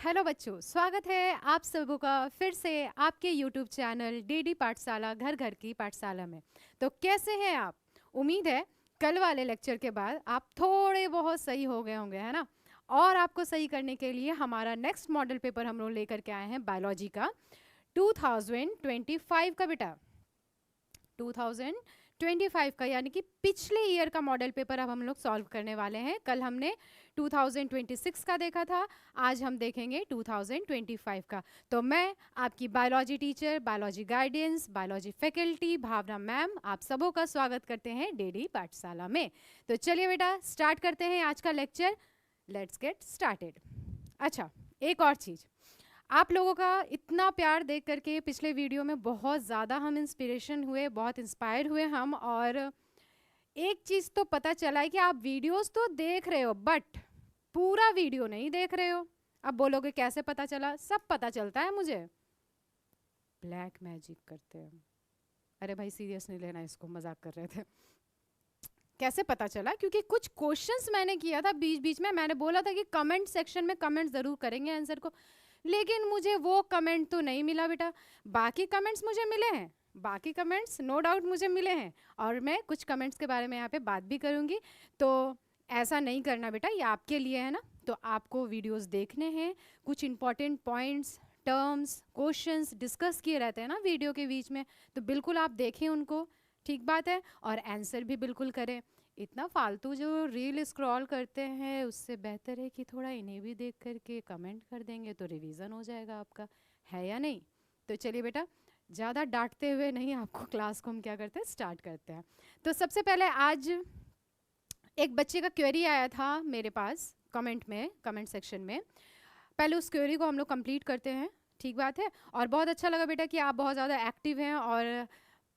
Hello बच्चों, स्वागत है आप सबों का फिर से आपके YouTube चैनल डीडी पाठशाला घर घर की पाठशाला में। तो कैसे हैं आप? उम्मीद है कल वाले लेक्चर के बाद आप थोड़े बहुत सही हो गए होंगे, है ना? और आपको सही करने के लिए हमारा नेक्स्ट मॉडल पेपर हम लोग लेकर के आए हैं बायोलॉजी का 2025 का बेटा। 2025 का यानी कि पिछले ईयर का मॉडल पेपर अब हम लोग सॉल्व करने वाले हैं। कल हमने 2026 का देखा था, आज हम देखेंगे 2025 का। तो मैं आपकी biology teacher, biology guidance, biology faculty Bhavna ma'am आप सबों का स्वागत करते हैं डेडी पाठशाला में। तो चलिए बेटा स्टार्ट करते हैं आज का लेक्चर। Let's get started. अच्छा, एक और चीज़, आप लोगों का इतना प्यार देख करके पिछले वीडियो में बहुत ज़्यादा हम इंस्पिरेशन हुए, बहुत इंस्पायर हुए हम। और एक चीज़ तो पता चला है कि आप वीडियोस तो देख रहे हो बट पूरा वीडियो नहीं देख रहे हो। अब बोलोगे कैसे पता चला? सब पता चलता है मुझे, ब्लैक मैजिक करते हैं। अरे भाई सीरियस नहीं लेना इसको, मजाक कर रहे थे। कैसे पता चला? क्योंकि कुछ क्वेश्चंस मैंने किया था बीच बीच में, मैंने बोला था कि कमेंट सेक्शन में कमेंट ज़रूर करेंगे आंसर को, लेकिन मुझे वो कमेंट तो नहीं मिला बेटा। बाकी कमेंट्स मुझे मिले हैं, बाकी कमेंट्स नो डाउट मुझे मिले हैं, और मैं कुछ कमेंट्स के बारे में यहाँ पे बात भी करूँगी। तो ऐसा नहीं करना बेटा, ये आपके लिए है ना। तो आपको वीडियोस देखने हैं, कुछ important points, terms, questions discuss किए रहते हैं ना वीडियो के बीच में, तो बिल्कुल आप देखें उनको, ठीक बात है। और आंसर भी बिल्कुल करें। इतना फालतू जो रील स्क्रॉल करते हैं उससे बेहतर है कि थोड़ा इन्हें भी देख करके कमेंट कर देंगे तो रिवीजन हो जाएगा आपका, है या नहीं? तो चलिए बेटा ज़्यादा डांटते हुए नहीं, आपको क्लास को हम क्या करते हैं स्टार्ट करते हैं। तो सबसे पहले आज एक बच्चे का क्वेरी आया था मेरे पास कमेंट में, कमेंट सेक्शन में। पहले उस क्वेरी को हम लोग कंप्लीट करते हैं, ठीक बात है। और बहुत अच्छा लगा बेटा कि आप बहुत ज़्यादा एक्टिव हैं और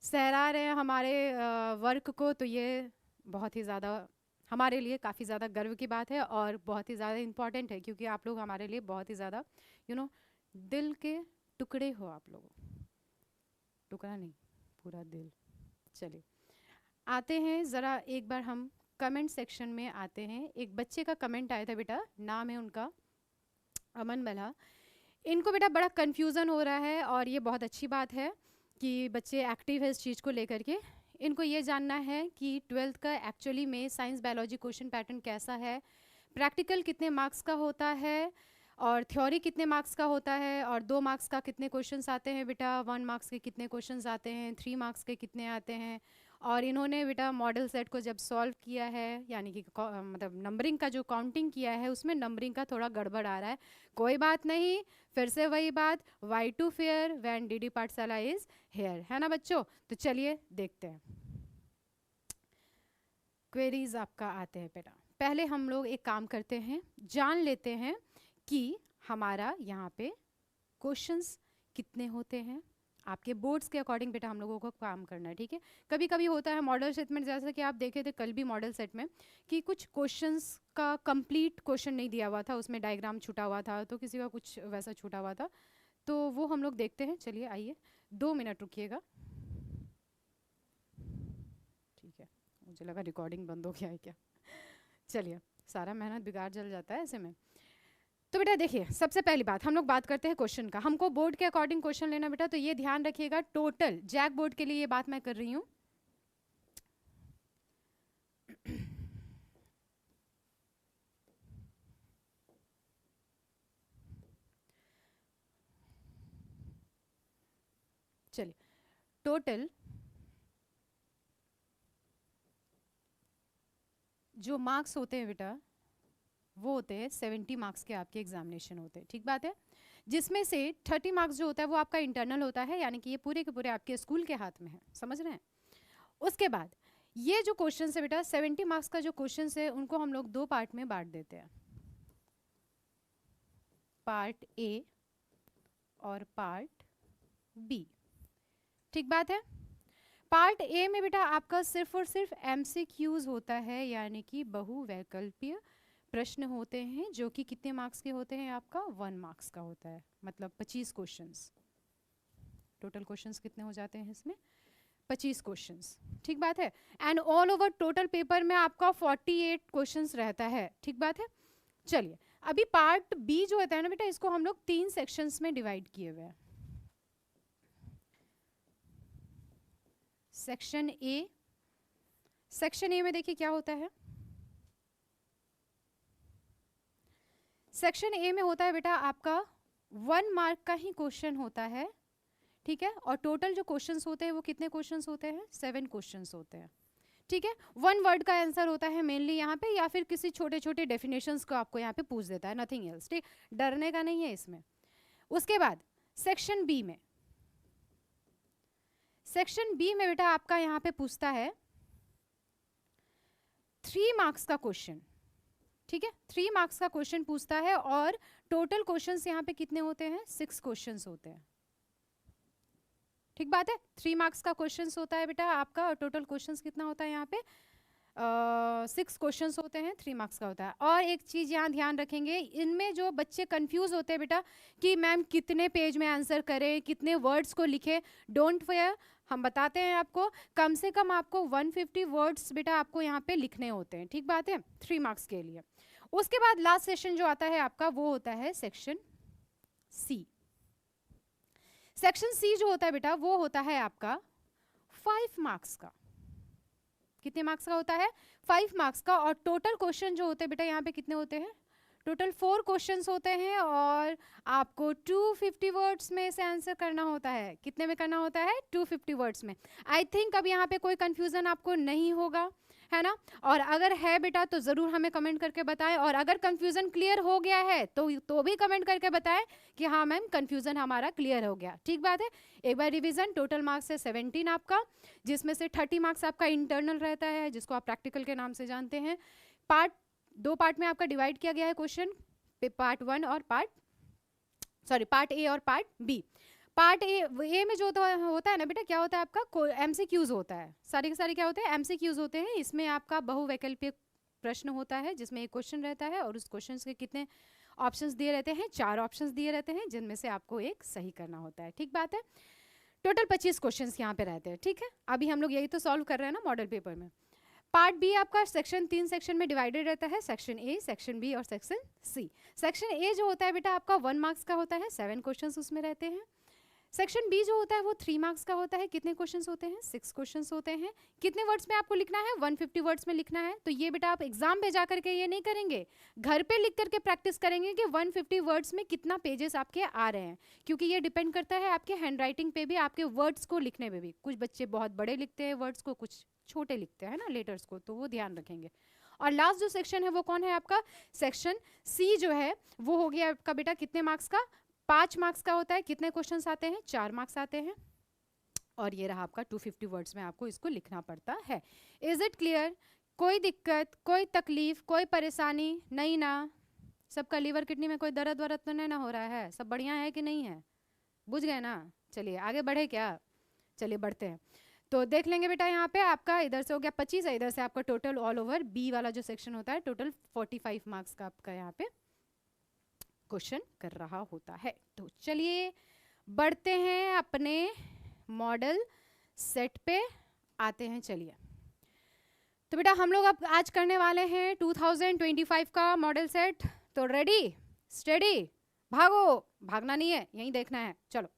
सहरा रहे हैं हमारे वर्क को, तो ये बहुत ही ज़्यादा हमारे लिए काफ़ी ज़्यादा गर्व की बात है और बहुत ही ज़्यादा इम्पॉर्टेंट है, क्योंकि आप लोग हमारे लिए बहुत ही ज़्यादा दिल के टुकड़े हो आप लोग। टुकड़ा नहीं, पूरा दिल। चलिए आते हैं ज़रा एक बार हम कमेंट सेक्शन में आते हैं। एक बच्चे का कमेंट आया था बेटा, नाम है उनका अमन मल्हा। इनको बेटा बड़ा कन्फ्यूज़न हो रहा है और ये बहुत अच्छी बात है कि बच्चे एक्टिव है इस चीज़ को लेकर के। इनको ये जानना है कि 12th का एक्चुअली में साइंस बायोलॉजी क्वेश्चन पैटर्न कैसा है, प्रैक्टिकल कितने मार्क्स का होता है और थ्योरी कितने मार्क्स का होता है, और 2 मार्क्स का कितने क्वेश्चंस आते हैं बेटा, 1 मार्क्स के कितने क्वेश्चंस आते हैं, 3 मार्क्स के कितने आते हैं। और इन्होंने बेटा मॉडल सेट को जब सॉल्व किया है, यानी कि मतलब नंबरिंग का जो काउंटिंग किया है उसमें नंबरिंग का थोड़ा गड़बड़ आ रहा है। कोई बात नहीं, फिर से वही बात, why to fear when DD Pathshala is here, है ना बच्चों? तो चलिए देखते हैं क्वेरीज आपका आते हैं बेटा। पहले हम लोग एक काम करते हैं, जान लेते हैं कि हमारा यहाँ पे क्वेश्चंस कितने होते हैं। आपके बोर्ड्स के अकॉर्डिंग बेटा हम लोगों को काम करना है, ठीक है। कभी कभी होता है मॉडल सेट में, जैसा कि आप देखे थे कल भी मॉडल सेट में, कि कुछ क्वेश्चंस का कंप्लीट क्वेश्चन नहीं दिया हुआ था, उसमें डायग्राम छूटा हुआ था, तो किसी का कुछ वैसा छूटा हुआ था, तो वो हम लोग देखते हैं। चलिए आइए 2 मिनट रुकिएगा, ठीक है। मुझे लगा रिकॉर्डिंग बंद हो गया है क्या। चलिए, सारा मेहनत बिगाड़ जल जाता है ऐसे में। तो बेटा देखिए, सबसे पहली बात हम लोग बात करते हैं क्वेश्चन का। हमको बोर्ड के अकॉर्डिंग क्वेश्चन लेना बेटा, तो ये ध्यान रखिएगा, टोटल जैक बोर्ड के लिए ये बात मैं कर रही हूँ। चलिए, टोटल जो मार्क्स होते हैं बेटा वो होते हैं 70 मार्क्स के, आपके एग्जामिनेशन होते हैं, ठीक बात है। जिसमें से 30 मार्क्स जो होता है वो आपका इंटरनल होता है, यानी कि ये पूरे के पूरे आपके स्कूल के हाथ में है, समझ रहे हैं। उसके बाद ये जो क्वेश्चन है बेटा 70 मार्क्स का जो क्वेश्चन है उनको हम लोग 2 पार्ट में बांट देते हैं, पार्ट ए और पार्ट बी, ठीक बात है। पार्ट ए में बेटा आपका सिर्फ और सिर्फ एमसीक्यूज होता है, यानी कि बहुवैकल्पीय प्रश्न होते हैं, जो कि कितने मार्क्स के होते हैं आपका 1 मार्क्स का होता है, मतलब 25 क्वेश्चंस। टोटल क्वेश्चंस कितने हो जाते हैं इसमें? 25 क्वेश्चंस, ठीक बात है। And all over total paper में आपका 48 क्वेश्चंस रहता है, ठीक बात है। चलिए अभी पार्ट बी जो होता है ना बेटा, इसको हम लोग 3 सेक्शंस में डिवाइड किए हुए हैं। सेक्शन ए, सेक्शन ए में देखिए क्या होता है। सेक्शन ए में होता है बेटा आपका 1 मार्क का ही क्वेश्चन होता है, ठीक है, और टोटल जो क्वेश्चंस होते हैं वो कितने क्वेश्चंस होते हैं, 7 क्वेश्चंस होते हैं, ठीक है। 1 वर्ड का आंसर होता है मेनली यहाँ पे, या फिर किसी छोटे छोटे डेफिनेशंस को आपको यहाँ पे पूछ देता है, नथिंग एल्स, ठीक, डरने का नहीं है इसमें। उसके बाद सेक्शन बी में, सेक्शन बी में बेटा आपका यहाँ पे पूछता है 3 मार्क्स का क्वेश्चन, ठीक है, 3 मार्क्स का क्वेश्चन पूछता है, और टोटल क्वेश्चंस यहाँ पे कितने होते हैं, 6 क्वेश्चंस होते हैं, ठीक बात है। 3 मार्क्स का क्वेश्चंस होता है बेटा आपका, और टोटल क्वेश्चंस कितना होता है यहाँ पे, 6 क्वेश्चंस होते हैं, 3 मार्क्स का होता है। और एक चीज़ यहाँ ध्यान रखेंगे, इनमें जो बच्चे कंफ्यूज होते हैं बेटा कि मैम कितने पेज में आंसर करें, कितने वर्ड्स को लिखें, डोंट फेयर, हम बताते हैं आपको, कम से कम आपको 150 वर्ड्स बेटा आपको यहाँ पे लिखने होते हैं, ठीक बात है, 3 मार्क्स के लिए। उसके बाद लास्ट सेशन जो आता है आपका वो होता है सेक्शन सी। सेक्शन सी जो होता है बेटा वो होता है आपका 5 मार्क्स का। कितने मार्क्स का होता है, 5 मार्क्स का, और टोटल क्वेश्चन जो होते हैं बेटा यहाँ पे कितने होते हैं, टोटल 4 क्वेश्चंस होते हैं, और आपको 250 वर्ड्स में से आंसर करना होता है। कितने में करना होता है, 250 वर्ड्स में। आई थिंक अब यहाँ पे कोई कंफ्यूजन आपको नहीं होगा, है ना, और अगर है बेटा तो ज़रूर हमें कमेंट करके बताएं, और अगर कंफ्यूजन क्लियर हो गया है तो भी कमेंट करके बताएं कि हाँ मैम कंफ्यूजन हमारा क्लियर हो गया, ठीक बात है। एक बार रिवीजन, टोटल मार्क्स है 17 आपका, जिसमें से 30 मार्क्स आपका इंटरनल रहता है, जिसको आप प्रैक्टिकल के नाम से जानते हैं। दो पार्ट में आपका डिवाइड किया गया है क्वेश्चन, पार्ट 1 और पार्ट ए और पार्ट बी। पार्ट ए में जो होता है ना बेटा, क्या होता है आपका, एमसीक्यूज होता है, सारे के सारे क्या होते हैं, एमसीक्यूज होते हैं। इसमें आपका बहुवैकल्पिक प्रश्न होता है, जिसमें एक क्वेश्चन रहता है, और उस क्वेश्चन के कितने ऑप्शंस दिए रहते हैं, 4 ऑप्शंस दिए रहते हैं, जिनमें से आपको एक सही करना होता है, ठीक बात है। टोटल 25 क्वेश्चंस यहाँ पे रहते हैं, ठीक है। अभी हम लोग यही तो सॉल्व कर रहे हैं ना मॉडल पेपर में। पार्ट बी आपका सेक्शन 3 सेक्शन में डिवाइडेड रहता है, सेक्शन ए, सेक्शन बी और सेक्शन सी। सेक्शन ए जो होता है बेटा आपका 1 मार्क्स का होता है, 7 क्वेश्चंस उसमें रहते हैं। सेक्शन बी जो होता है वो 3 मार्क्स का होता है, कितने क्वेश्चंस होते हैं, 6 क्वेश्चंस होते हैं। कितने वर्ड्स में आपको लिखना है, 150 वर्ड्स में लिखना है। तो ये बेटा आप एग्जाम पे जा करके ये नहीं करेंगे, घर पे लिख करके प्रैक्टिस करेंगे कि 150 वर्ड्स में कितना पेजेस आपके आ रहे हैं, क्योंकि ये डिपेंड करता है आपके हैंड राइटिंग पे भी, आपके वर्ड्स को लिखने पे भी। कुछ बच्चे बहुत बड़े लिखते हैं वर्ड्स को, कुछ छोटे लिखते हैं ना लेटर्स को, तो वो ध्यान रखेंगे। और लास्ट जो सेक्शन है वो कौन है आपका, सेक्शन सी जो है वो हो गया आपका बेटा कितने मार्क्स का, 5 मार्क्स का होता है। कितने क्वेश्चंस आते हैं, 4 मार्क्स आते हैं, और ये रहा आपका 250 वर्ड्स में आपको इसको लिखना पड़ता है। इज इट क्लियर, कोई दिक्कत, कोई तकलीफ, कोई परेशानी नहीं ना, सबका लीवर किडनी में कोई दर्द वरद तो नहीं ना हो रहा है, सब बढ़िया है कि नहीं है, बुझ गए ना। चलिए आगे बढ़े क्या, चलिए बढ़ते हैं। तो देख लेंगे बेटा यहाँ पे आपका इधर से हो गया 25, इधर से आपका टोटल ऑल ओवर बी वाला जो सेक्शन होता है टोटल 45 मार्क्स का आपका यहाँ पे क्वेश्चन कर रहा होता है। तो चलिए बढ़ते हैं अपने मॉडल सेट पे आते हैं। चलिए तो बेटा हम लोग अब आज करने वाले हैं 2025 का मॉडल सेट। तो रेडी स्टेडी, भागो, भागना नहीं है, यहीं देखना है। चलो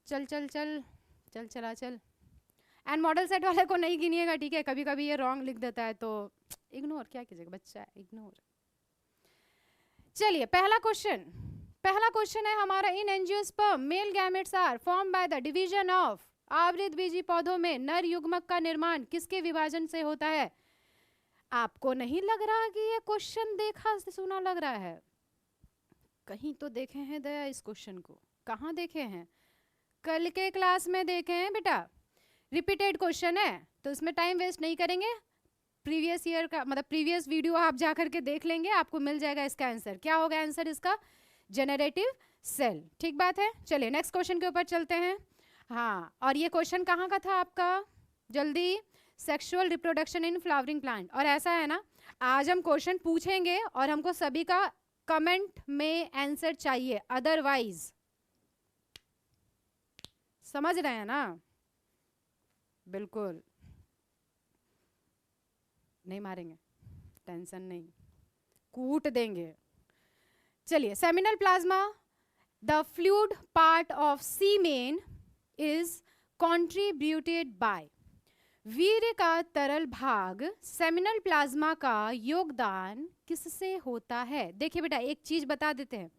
चल चल चल चल चला चल। एंड मॉडल सेट वाले को नहीं गिनिएगा, ठीक है, कभी कभी ये रॉन्ग लिख देता है तो इग्नोर, क्या कीजिएगा, बच्चा है, इग्नोर। चलिए पहला क्वेश्चन है हमारा, in angiosperm male gametes are form by the division of, आवृतबीजी पौधों में नर युग्मक का निर्माण किसके विभाजन से होता है। आपको नहीं लग रहा कि ये क्वेश्चन देखा सुना लग रहा है, कहीं तो देखे हैं दया इस क्वेश्चन को, कहाँ देखे हैं, कल के क्लास में देखे हैं बेटा। रिपीटेड क्वेश्चन है तो इसमें टाइम वेस्ट नहीं करेंगे, प्रीवियस ईयर का मतलब प्रीवियस वीडियो आप जा करके देख लेंगे, आपको मिल जाएगा इसका आंसर। क्या होगा आंसर इसका, जेनरेटिव सेल, ठीक बात है। चलिए नेक्स्ट क्वेश्चन के ऊपर चलते हैं। हाँ, और ये क्वेश्चन कहाँ का था आपका, जल्दी, sexual reproduction in flowering plant. और ऐसा है ना, आज हम क्वेश्चन पूछेंगे और हमको सभी का कमेंट में आंसर चाहिए, अदरवाइज, समझ रहे हैं ना, बिल्कुल नहीं मारेंगे, टेंशन नहीं, कूट देंगे। चलिए, seminal plasma, the fluid part of semen is contributed by, वीर्य का तरल भाग सेमिनल प्लाज्मा का योगदान किससे होता है? देखिए बेटा, एक चीज बता देते हैं,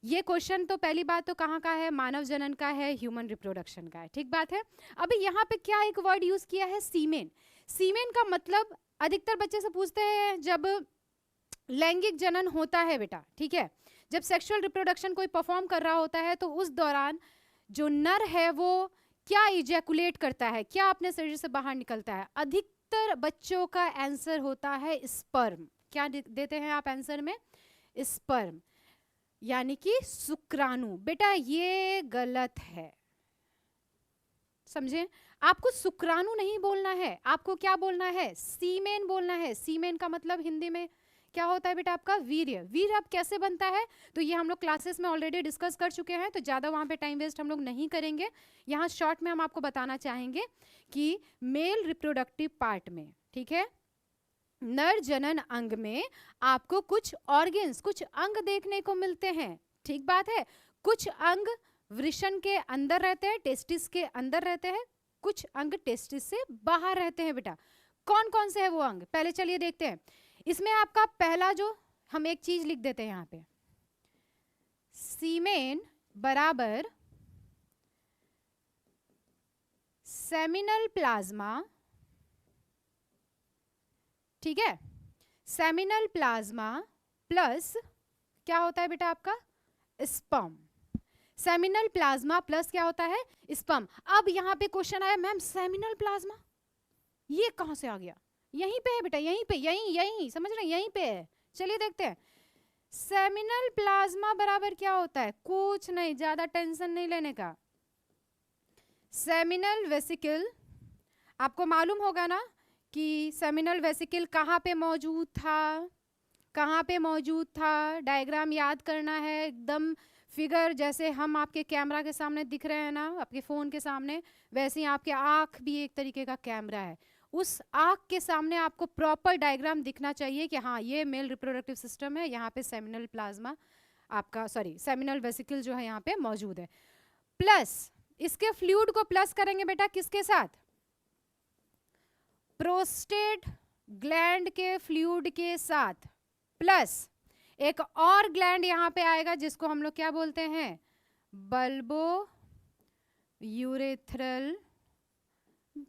ये क्वेश्चन तो पहली बात तो कहाँ का है? मानव जनन का है, ह्यूमन रिप्रोडक्शन का है, ठीक बात है। अभी यहाँ पे क्या एक वर्ड यूज किया है? सीमेन। सीमेन का मतलब अधिकतर बच्चे से पूछते हैं जब लैंगिक जनन होता है बेटा, ठीक है, जब सेक्सुअल रिप्रोडक्शन कोई परफॉर्म कर रहा होता है तो उस दौरान जो नर है वो क्या इजैकुलेट करता है, क्या अपने शरीर से बाहर निकलता है? अधिकतर बच्चों का आंसर होता है स्पर्म। क्या देते हैं आप आंसर में? स्पर्म, यानी कि शुक्राणु। बेटा ये गलत है, समझे? आपको शुक्राणु नहीं बोलना है, आपको क्या बोलना है? सीमेन बोलना है। सीमेन का मतलब हिंदी में क्या होता है बेटा? आपका वीर्य। वीर्य अब कैसे बनता है तो ये हम लोग क्लासेस में ऑलरेडी डिस्कस कर चुके हैं, तो ज़्यादा वहाँ पे टाइम वेस्ट हम लोग नहीं करेंगे। यहाँ शॉर्ट में हम आपको बताना चाहेंगे कि मेल रिप्रोडक्टिव पार्ट में, ठीक है, नर जनन अंग में आपको कुछ ऑर्गन्स, कुछ अंग देखने को मिलते हैं, ठीक बात है। कुछ अंग वृषण के अंदर रहते हैं, टेस्टिस के अंदर रहते हैं, कुछ अंग टेस्टिस से बाहर रहते हैं। बेटा कौन कौन से है वो अंग? पहले चलिए देखते हैं। इसमें आपका पहला जो, हम एक चीज लिख देते हैं यहाँ पे, सीमेन बराबर सेमिनल प्लाज्मा, ठीक है, सेमिनल प्लाज्मा प्लस क्या होता है बेटा आपका? स्पर्म। सेमिनल प्लाज्मा प्लस क्या होता है? स्पर्म। अब यहाँ पे क्वेश्चन आया, मैम सेमिनल प्लाज्मा ये कहाँ से आ गया? यहीं पे है बेटा, यहीं पे, यहीं यहीं समझ रहे, यहीं पे है। चलिए देखते हैं, सेमिनल प्लाज्मा बराबर क्या होता है? कुछ नहीं, ज्यादा टेंशन नहीं लेने का। सेमिनल वेसिकल, आपको मालूम होगा ना कि सेमिनल वेसिकल कहाँ पे मौजूद था, कहाँ पे मौजूद था? डायग्राम याद करना है, एकदम फिगर जैसे हम आपके कैमरा के सामने दिख रहे हैं ना, आपके फ़ोन के सामने, वैसे ही आपके आँख भी एक तरीके का कैमरा है। उस आँख के सामने आपको प्रॉपर डायग्राम दिखना चाहिए कि हाँ ये मेल रिप्रोडक्टिव सिस्टम है, यहाँ पे सेमिनल प्लाज्मा आपका, सॉरी सेमिनल वेसिकल जो है यहाँ पे मौजूद है। प्लस इसके फ्लूइड को प्लस करेंगे बेटा किसके साथ? प्रोस्टेट ग्लैंड के फ्लूइड के साथ, प्लस एक और ग्लैंड यहाँ पे आएगा जिसको हम लोग क्या बोलते हैं? Bulbo urethral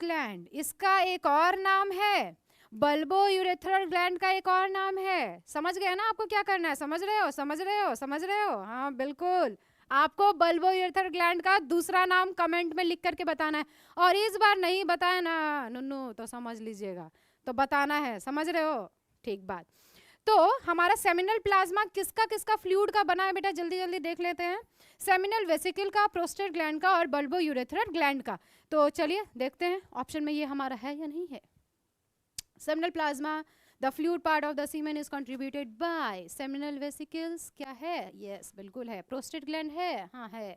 gland. इसका एक और नाम है, बल्बो यूरेथ्रल ग्लैंड का एक और नाम है। समझ गए ना आपको क्या करना है? समझ रहे हो, समझ रहे हो, समझ रहे हो? हाँ बिल्कुल, आपको बल्बो यूरेथ्रल ग्लैंड का दूसरा नाम कमेंट में लिख करके बताना है। और इस बार नहीं बताया ना नुन्नू तो समझ लीजिएगा, तो बताना है, समझ रहे हो? ठीक बात। तो हमारा सेमिनल प्लाज्मा किसका किसका फ्लूइड का बना है बेटा? जल्दी जल्दी देख लेते हैं। सेमिनल वेसिकल का, प्रोस्टेट ग्लैंड का और बल्बो यूरेथ्रल ग्लैंड का। तो चलिए देखते हैं ऑप्शन में ये हमारा है या नहीं है। Seminal plasma, the fluid part of the semen is contributed by seminal vesicles, क्या है? यस बिल्कुल है। प्रोस्टेट ग्लैंड है, हाँ है।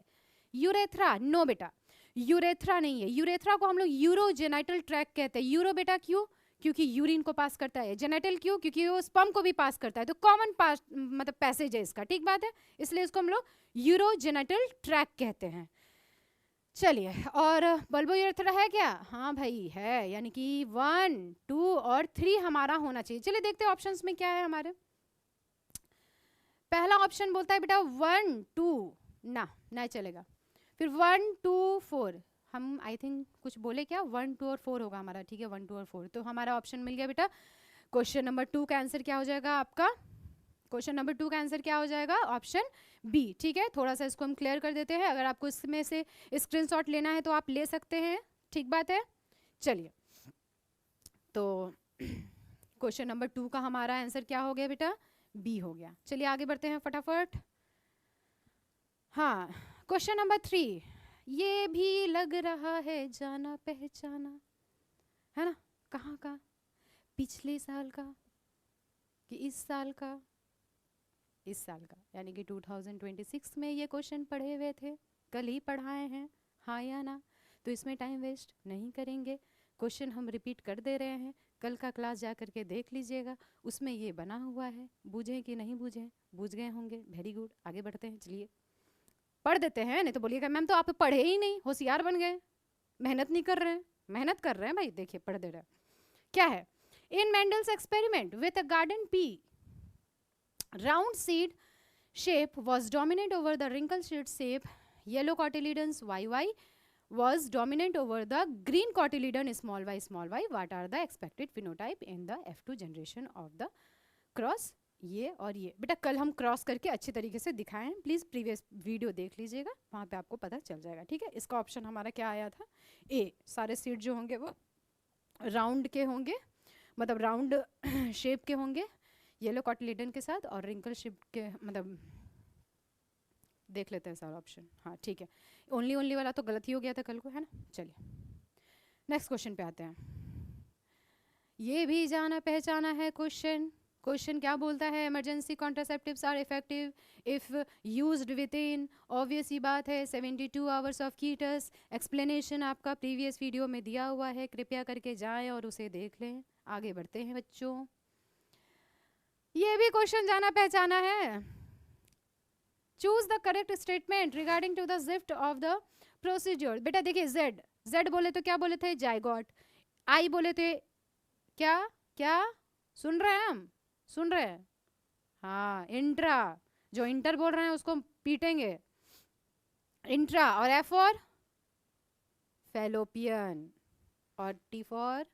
यूरेथ्रा, नो बेटा यूरेथ्रा नहीं है। यूरेथ्रा को हम लोग यूरोजेनाइटल ट्रैक्ट कहते हैं। यूरो बेटा क्यों? क्योंकि यूरिन को पास करता है। जेनेटल क्यों? क्योंकि वो स्पर्म को भी पास करता है, तो कॉमन पास मतलब पैसेज है इसका, ठीक बात है, इसलिए इसको हम लोग यूरोजेनेटल ट्रैक कहते हैं। चलिए, और बल्बो यूरेथ्रा है क्या? हाँ भाई है, यानी कि 1, 2 और 3 हमारा होना चाहिए। चलिए देखते हैं ऑप्शंस में क्या है हमारे। पहला ऑप्शन बोलता है बेटा 1, 2 ना, नहीं चलेगा। फिर 1, 2, 4, हम आई थिंक कुछ बोले क्या? 1, 2 और 4 होगा हमारा, ठीक है 1, 2 और 4, तो हमारा ऑप्शन मिल गया बेटा। क्वेश्चन नंबर 2 का आंसर क्या हो जाएगा आपका? क्वेश्चन नंबर 2 का आंसर क्या हो जाएगा? ऑप्शन बी, ठीक है। थोड़ा सा इसको हम क्लियर कर देते हैं, अगर आपको इसमें से स्क्रीनशॉट लेना है तो आप ले सकते हैं, ठीक बात है। चलिए, तो क्वेश्चन नंबर 2 का हमारा आंसर क्या हो गया बेटा? बी हो गया। चलिए आगे बढ़ते हैं फटाफट। हाँ, क्वेश्चन नंबर 3, ये भी लग रहा है जाना पहचाना, है ना? कहाँ का? पिछले साल का कि इस साल का? इस साल का, यानी कि 2026 में ये क्वेश्चन पढ़े हुए थे, कल ही पढ़ाए हैं, हाँ या ना? तो इसमें टाइम वेस्ट नहीं करेंगे, क्वेश्चन हम रिपीट कर दे रहे हैं, कल का क्लास जा करके देख लीजिएगा, उसमें ये बना हुआ है। बूझें कि नहीं बूझें? बूझ गए होंगे, वेरी गुड। आगे बढ़ते हैं, चलिए पढ़ देते हैं। नहीं तो बोलिएगा मैम तो आप पढ़े ही नहीं, होशियार बन गए, मेहनत नहीं कर रहे हैं। मेहनत कर रहे हैं भाई, देखिए पढ़ दे रहे हैं। क्या है? In Mendel's experiment with a garden pea, round seed shape was dominant over the wrinkle seed shape. Yellow cotyledons YY was dominant over the green cotyledon small y. What are the expected phenotype in the F2 generation of the cross? ये और ये बेटा कल हम cross करके अच्छी तरीके से दिखाएं, प्लीज़ प्रीवियस वीडियो देख लीजिएगा, वहाँ पे आपको पता चल जाएगा। ठीक है, इसका ऑप्शन हमारा क्या आया था? ए। सारे सीड जो होंगे वो राउंड के होंगे, मतलब राउंड शेप के होंगे येलो कॉटिलिडन के साथ, और रिंकल शेप के, मतलब देख लेते हैं सारा ऑप्शन। हाँ ठीक है, ओनली वाला तो गलत ही हो गया था कल को, है ना। चलिए नेक्स्ट क्वेश्चन पे आते हैं। ये भी जाना पहचाना है क्वेश्चन। क्वेश्चन क्या बोलता है? Emergency contraceptives are effective if used within, obvious ही बात है, 72 आवर्स ऑफ कीटस। एक्सप्लेनेशन आपका प्रीवियस वीडियो में दिया हुआ है, कृपया करके जाएं और उसे देख लें। आगे बढ़ते हैं बच्चों। ये भी क्वेश्चन जाना पहचाना है। Choose the correct statement regarding to the GIFT of the procedure. बेटा देखिए, जेड बोले तो क्या बोले थे? जाइगोट। आई बोले थे क्या? क्या सुन रहे हैं हम? सुन रहे हैं? हाँ, इंट्रा। जो इंटर बोल रहे हैं उसको पीटेंगे, इंट्रा। और एफ फॉर फेलोपियन, और टी फॉर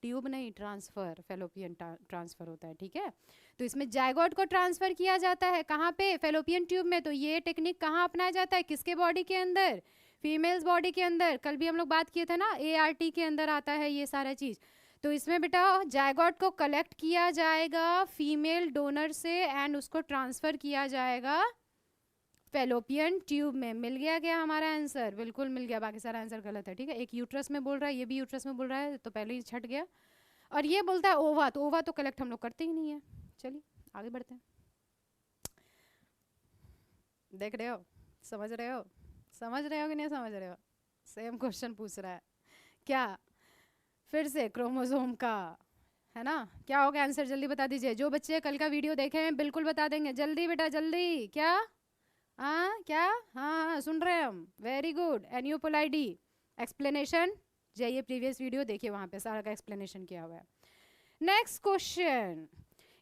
ट्यूब नहीं, ट्रांसफर, फेलोपियन ट्रांसफर होता है। ठीक है, तो इसमें जायगोट को ट्रांसफर किया जाता है कहाँ पे? फेलोपियन ट्यूब में। तो ये टेक्निक कहाँ अपनाया जाता है? किसके बॉडी के अंदर? फीमेल्स बॉडी के अंदर। कल भी हम लोग बात किए थे ना, ART के अंदर आता है ये सारा चीज। तो इसमें बेटा जायगोट को कलेक्ट किया जाएगा फीमेल डोनर से एंड उसको ट्रांसफर किया जाएगा फेलोपियन ट्यूब में। मिल गया क्या हमारा आंसर? बिल्कुल मिल गया, बाकी सारा आंसर गलत है। ठीक है, एक यूट्रस में बोल रहा है, ये भी यूट्रस में बोल रहा है, तो पहले ही छट गया। और ये बोलता है ओवा, तो ओवा तो कलेक्ट हम लोग करते ही नहीं है। चलिए आगे बढ़ते हैं। देख रहे हो, समझ रहे हो? समझ रहे हो कि नहीं समझ रहे हो? सेम क्वेश्चन पूछ रहा है क्या? फिर से क्रोमोसोम का, है ना। क्या होगा आंसर? जल्दी बता दीजिए। जो बच्चे कल का वीडियो देखे हैं बिल्कुल बता देंगे, जल्दी बेटा जल्दी। क्या? हाँ क्या? हाँ सुन रहे हैं हम, वेरी गुड। एन्यूपोलाइडी एक्सप्लेनेशन, जाइए प्रीवियस वीडियो देखिए, वहाँ पे सारा का एक्सप्लेनेशन किया हुआ है। Next question,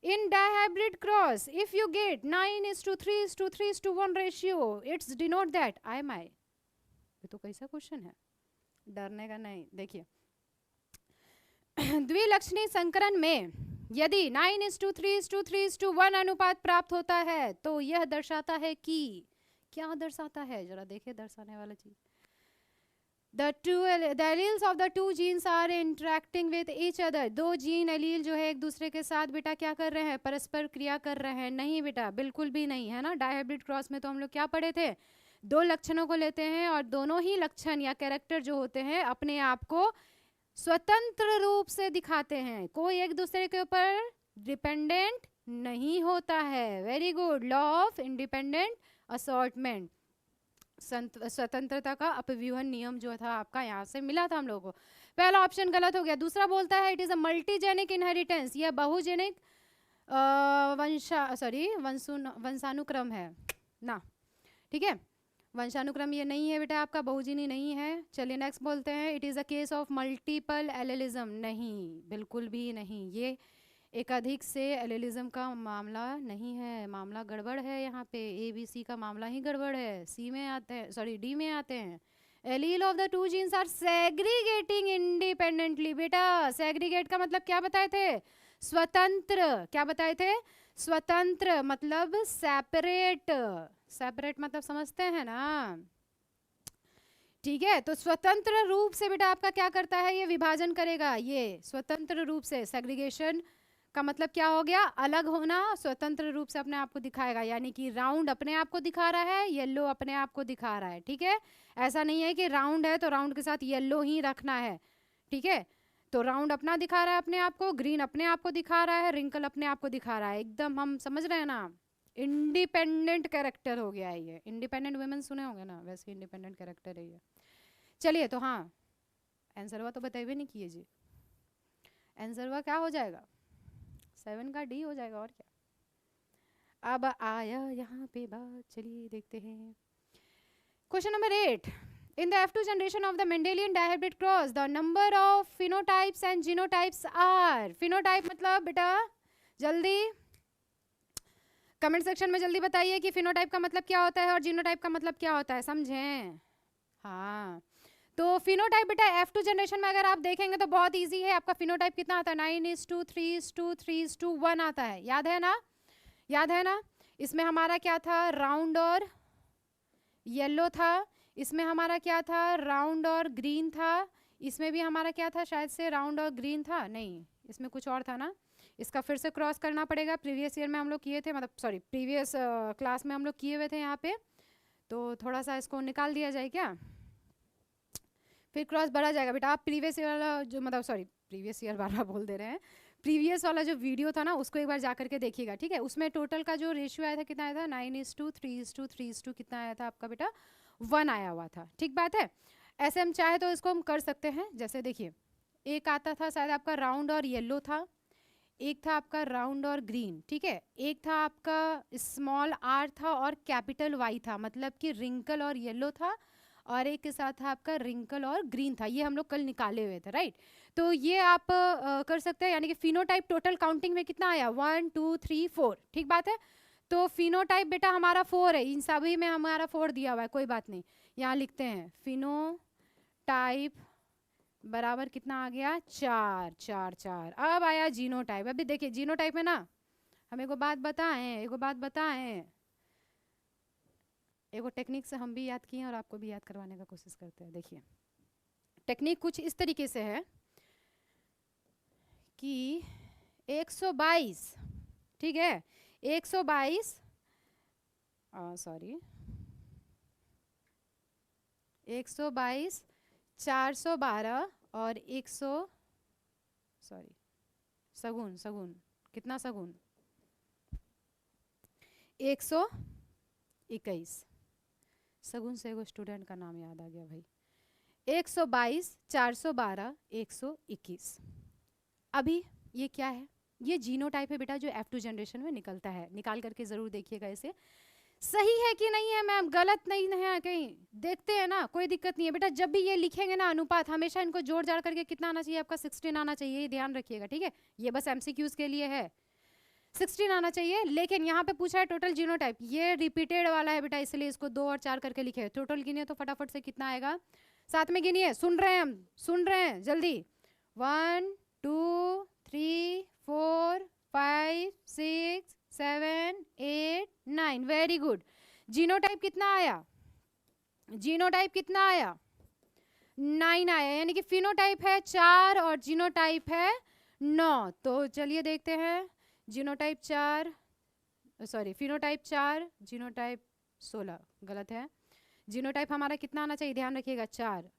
in dihybrid cross if you get 9:3:3:1 ratio, it's denote that I my. ये तो कैसा क्वेश्चन है, डरने का नहीं। देखिए द्विलक्षणी संकरण में यदि 9:3:3:1 अनुपात प्राप्त होता है तो यह दर्शाता है कि, क्या दर्शाता है? जरा देखिए दर्शाने वाला चीज। The alleles of the two genes are interacting with each other. दो जीन एलील जो है एक दूसरे के साथ बेटा क्या कर रहे हैं? परस्पर क्रिया कर रहे हैं। नहीं बेटा, बिल्कुल भी नहीं, है ना। डायहाइब्रिड क्रॉस में तो हम लोग क्या पढ़े थे? दो लक्षणों को लेते हैं और दोनों ही लक्षण या कैरेक्टर जो होते हैं अपने आप को स्वतंत्र रूप से दिखाते हैं, कोई एक दूसरे के ऊपर डिपेंडेंट नहीं होता है। Very good, law of independent assortment, स्वतंत्रता का अपव्यूहन नियम जो था आपका यहाँ से मिला था हम लोगों को। पहला ऑप्शन गलत हो गया। दूसरा बोलता है इट इज अ मल्टीजेनिक इनहेरिटेंस, यह बहुजेनिक वंशानुक्रम है ना। ठीक है, वंशानुक्रम ये नहीं है बेटा आपका, बहुजीनी नहीं है। चलिए नेक्स्ट बोलते हैं, it is a case of multiple allelism. नहीं, बिल्कुल भी नहीं, ये एकाधिक से एलेलिज्म का मामला नहीं है, मामला गड़बड़ है यहाँ पे। ABC का मामला ही गड़बड़ है, सी में आते हैं, सॉरी डी में आते हैं। Allele of the two genes are segregating independently. बेटा सेग्रीगेट का मतलब क्या बताए थे? स्वतंत्र। क्या बताए थे? स्वतंत्र मतलब सेपरेट। सेपरेट मतलब समझते हैं ना। ठीक है, तो स्वतंत्र रूप से बेटा आपका क्या करता है? ये विभाजन करेगा, ये स्वतंत्र रूप से। सेग्रीगेशन का मतलब क्या हो गया? अलग होना, स्वतंत्र रूप से अपने आप को दिखाएगा। यानी कि राउंड अपने आप को दिखा रहा है, येलो अपने आप को दिखा रहा है। ठीक है, ऐसा नहीं है कि राउंड है तो राउंड के साथ येलो ही रखना है। ठीक है, तो राउंड अपना दिखा रहा है अपने आप को, ग्रीन अपने आप को दिखा रहा है, रिंकल अपने आप को दिखा रहा है। एकदम हम समझ रहे हैं ना, इंडिपेंडेंट कैरेक्टर हो गया है ये। इंडिपेंडेंट वुमेन सुने होंगे ना, वैसे इंडिपेंडेंट कैरेक्टर है ये। चलिए तो हाँ, आंसर हुआ तो बताइए नहीं किए जी। आंसर वह क्या हो जाएगा, 7 का डी हो जाएगा, और क्या। अब आया यहाँ पे बात, चलिए देखते हैं question number 8। In the F2 generation of the Mendelian dihybrid cross, the number of phenotypes and genotypes are. phenotype मतलब बेटा जल्दी कमेंट सेक्शन में जल्दी बताइए कि फिनोटाइप का मतलब क्या होता है और जीनोटाइप का मतलब क्या होता है, समझें। हाँ, तो फिनोटाइप बेटा F2 जनरेशन में अगर आप देखेंगे तो बहुत इजी है। आपका फिनोटाइप कितना आता है, 9:3:3:1 आता है, याद है ना, याद है ना। इसमें हमारा क्या था, राउंड और येलो था। इसमें हमारा क्या था, राउंड और ग्रीन था। इसमें भी हमारा क्या था, शायद से राउंड और ग्रीन था, नहीं इसमें कुछ और था ना। इसका फिर से क्रॉस करना पड़ेगा, प्रीवियस ईयर में हम लोग किए थे, मतलब सॉरी प्रीवियस क्लास में हम लोग किए हुए थे यहाँ पे, तो थोड़ा सा इसको निकाल दिया जाए क्या, फिर क्रॉस भरा जाएगा बेटा। आप प्रीवियस ईयर वाला जो, मतलब सॉरी प्रीवियस ईयर वाला बोल दे रहे हैं, प्रीवियस वाला जो वीडियो था ना उसको एक बार जा करके देखिएगा, ठीक है। उसमें टोटल का जो रेशियो आया था कितना आया था, 9:3:3 कितना आया था आपका बेटा, 1 आया हुआ था, ठीक बात है। ऐसे हम चाहे तो इसको हम कर सकते हैं, जैसे देखिए एक आता था शायद आपका राउंड और येलो था, एक था आपका राउंड और ग्रीन, ठीक है, एक था आपका स्मॉल आर था और कैपिटल वाई था, मतलब कि रिंकल और येलो था, और एक के साथ था आपका रिंकल और ग्रीन था। ये हम लोग कल निकाले हुए थे, राइट। तो ये आप कर सकते हैं, यानी कि फिनोटाइप टोटल काउंटिंग में कितना आया, 1 2 3 4, ठीक बात है। तो फिनोटाइप बेटा हमारा 4 है, इन सभी में हमारा 4 दिया हुआ है, कोई बात नहीं, यहाँ लिखते हैं फिनोटाइप बराबर कितना आ गया, 4 4 4। अब आया जीनोटाइप। अभी देखिए जीनोटाइप में ना हम एगो बात बताएं, एगो टेक्निक से हम भी याद किए और आपको भी याद करवाने का कोशिश करते हैं। देखिए टेक्निक कुछ इस तरीके से है कि 122, ठीक है, 122 सॉरी 122 412 और 100 सॉरी सगुन सगुन कितना सगुन 121, सगुन से एगो स्टूडेंट का नाम याद आ गया भाई, 122 412 121। अभी ये क्या है, ये जीनोटाइप है बेटा जो F2 जनरेशन में निकलता है, निकाल करके जरूर देखिएगा इसे, सही है कि नहीं है मैम, गलत नहीं है कहीं, देखते हैं ना, कोई दिक्कत नहीं है बेटा। जब भी ये लिखेंगे ना अनुपात, हमेशा इनको जोड़ जाड़ करके कितना आना चाहिए आपका, 16 आना चाहिए, ये ध्यान रखिएगा, ठीक है। ये बस MCQs के लिए है, 16 आना चाहिए। लेकिन यहाँ पे पूछा है टोटल जीनोटाइप, ये रिपीटेड वाला है बेटा, इसलिए इसको 2 और 4 करके लिखे। टोटल गिनिए तो फटाफट से कितना आएगा, साथ में गिनिए, सुन रहे हैं हम, सुन रहे हैं जल्दी, 1 2 3 4 5 6 7 8 9, वेरी गुड। जीनोटाइप कितना आया, जीनोटाइप कितना आया, 9 आया, यानी कि फिनोटाइप है 4 और जीनोटाइप है 9। तो चलिए देखते हैं, जीनोटाइप 4 सॉरी फिनोटाइप 4 जीनोटाइप 16, गलत है। जीनोटाइप हमारा कितना आना चाहिए, ध्यान रखिएगा 4,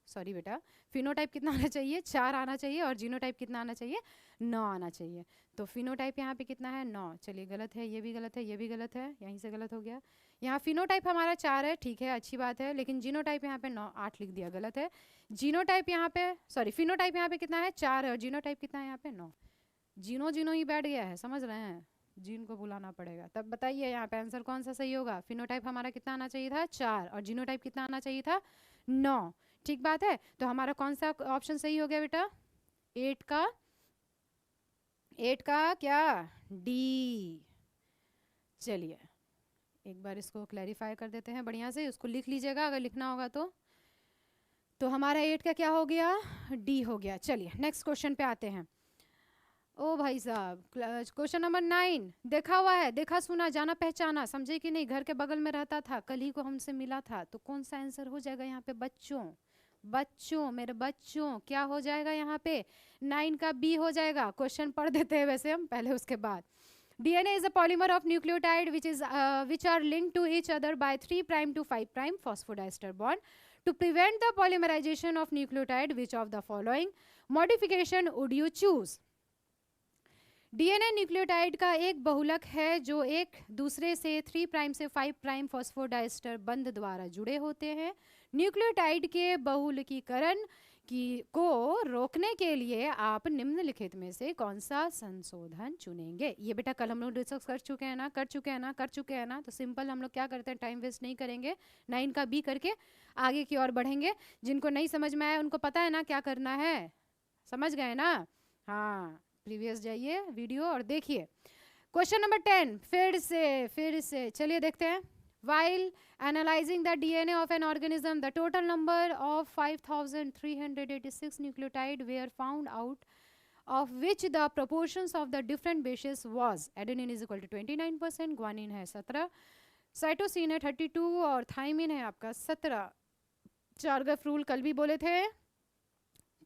सॉरी बेटा, फिनोटाइप कितना आना चाहिए, 4 आना चाहिए, और जीनोटाइप कितना आना चाहिए, 9 आना चाहिए। तो फिनोटाइप यहाँ पे कितना है, 9, चलिए गलत है, ये भी गलत है, ये भी गलत है, यहीं से गलत हो गया। यहाँ फिनोटाइप हमारा 4 है, ठीक है, अच्छी बात है, लेकिन जीनोटाइप यहाँ पे 9 8 लिख दिया, गलत है। जीनोटाइप यहाँ पे सॉरी फिनोटाइप यहाँ पे कितना है, 4 है, और जीनोटाइप कितना है यहाँ पे 9। जीनो जीनो ही बैठ गया है, समझ रहे हैं, जीन को बुलाना पड़ेगा। तब बताइए यहाँ पे आंसर कौन सा सही होगा, फिनोटाइप हमारा कितना आना चाहिए था, 4, और जीनोटाइप कितना आना चाहिए था, 9, ठीक बात है। तो हमारा कौन सा ऑप्शन सही हो गया बेटा, 8 का क्या, डी। चलिए एक बार इसको क्लैरिफाई कर देते हैं बढ़िया से, उसको लिख लीजिएगा अगर लिखना होगा तो हमारा 8 का क्या हो गया, डी हो गया। चलिए नेक्स्ट क्वेश्चन पे आते हैं। ओ भाई साहब, क्वेश्चन नंबर 9, देखा हुआ है, देखा सुना जाना पहचाना, समझे कि नहीं, घर के बगल में रहता था, कल ही को हमसे मिला था, तो कौन सा आंसर हो जाएगा यहाँ पे बच्चों, बच्चों मेरे बच्चों, क्या हो जाएगा यहाँ पे, 9 का बी हो जाएगा। क्वेश्चन पढ़ देते हैं वैसे हम पहले, उसके बाद। DNA is a polymer of nucleotide which are linked to each other by 3' to 5' phosphodiester bond. To prevent the polymerization of nucleotide, which of the following modification would you choose? DNA nucleotide का एक बहुलक है जो एक दूसरे से 3' से 5' phosphodiester बंध द्वारा जुड़े होते हैं। न्यूक्लियोटाइड के बहुलकीकरण को रोकने के लिए आप निम्नलिखित में से कौन सा संशोधन चुनेंगे? ये बेटा कल हम लोग डिस्कस कर चुके हैं ना, तो सिंपल हम लोग क्या करते हैं, टाइम वेस्ट नहीं करेंगे, 9 का बी करके आगे की ओर बढ़ेंगे। जिनको नहीं समझ में आया उनको पता है ना क्या करना है, समझ गए ना? हाँ, प्रीवियस जाइए वीडियो और देखिए। क्वेश्चन नंबर 10 फिर से चलिए देखते हैं। While analyzing the DNA of an organism, the total number of 5,386 nucleotides were found, out of which the proportions of the different bases was adenine is equal to 29%, guanine है 17, cytosine है 32 और thymine है आपका 17। चार्गफ rule कल भी बोले थे,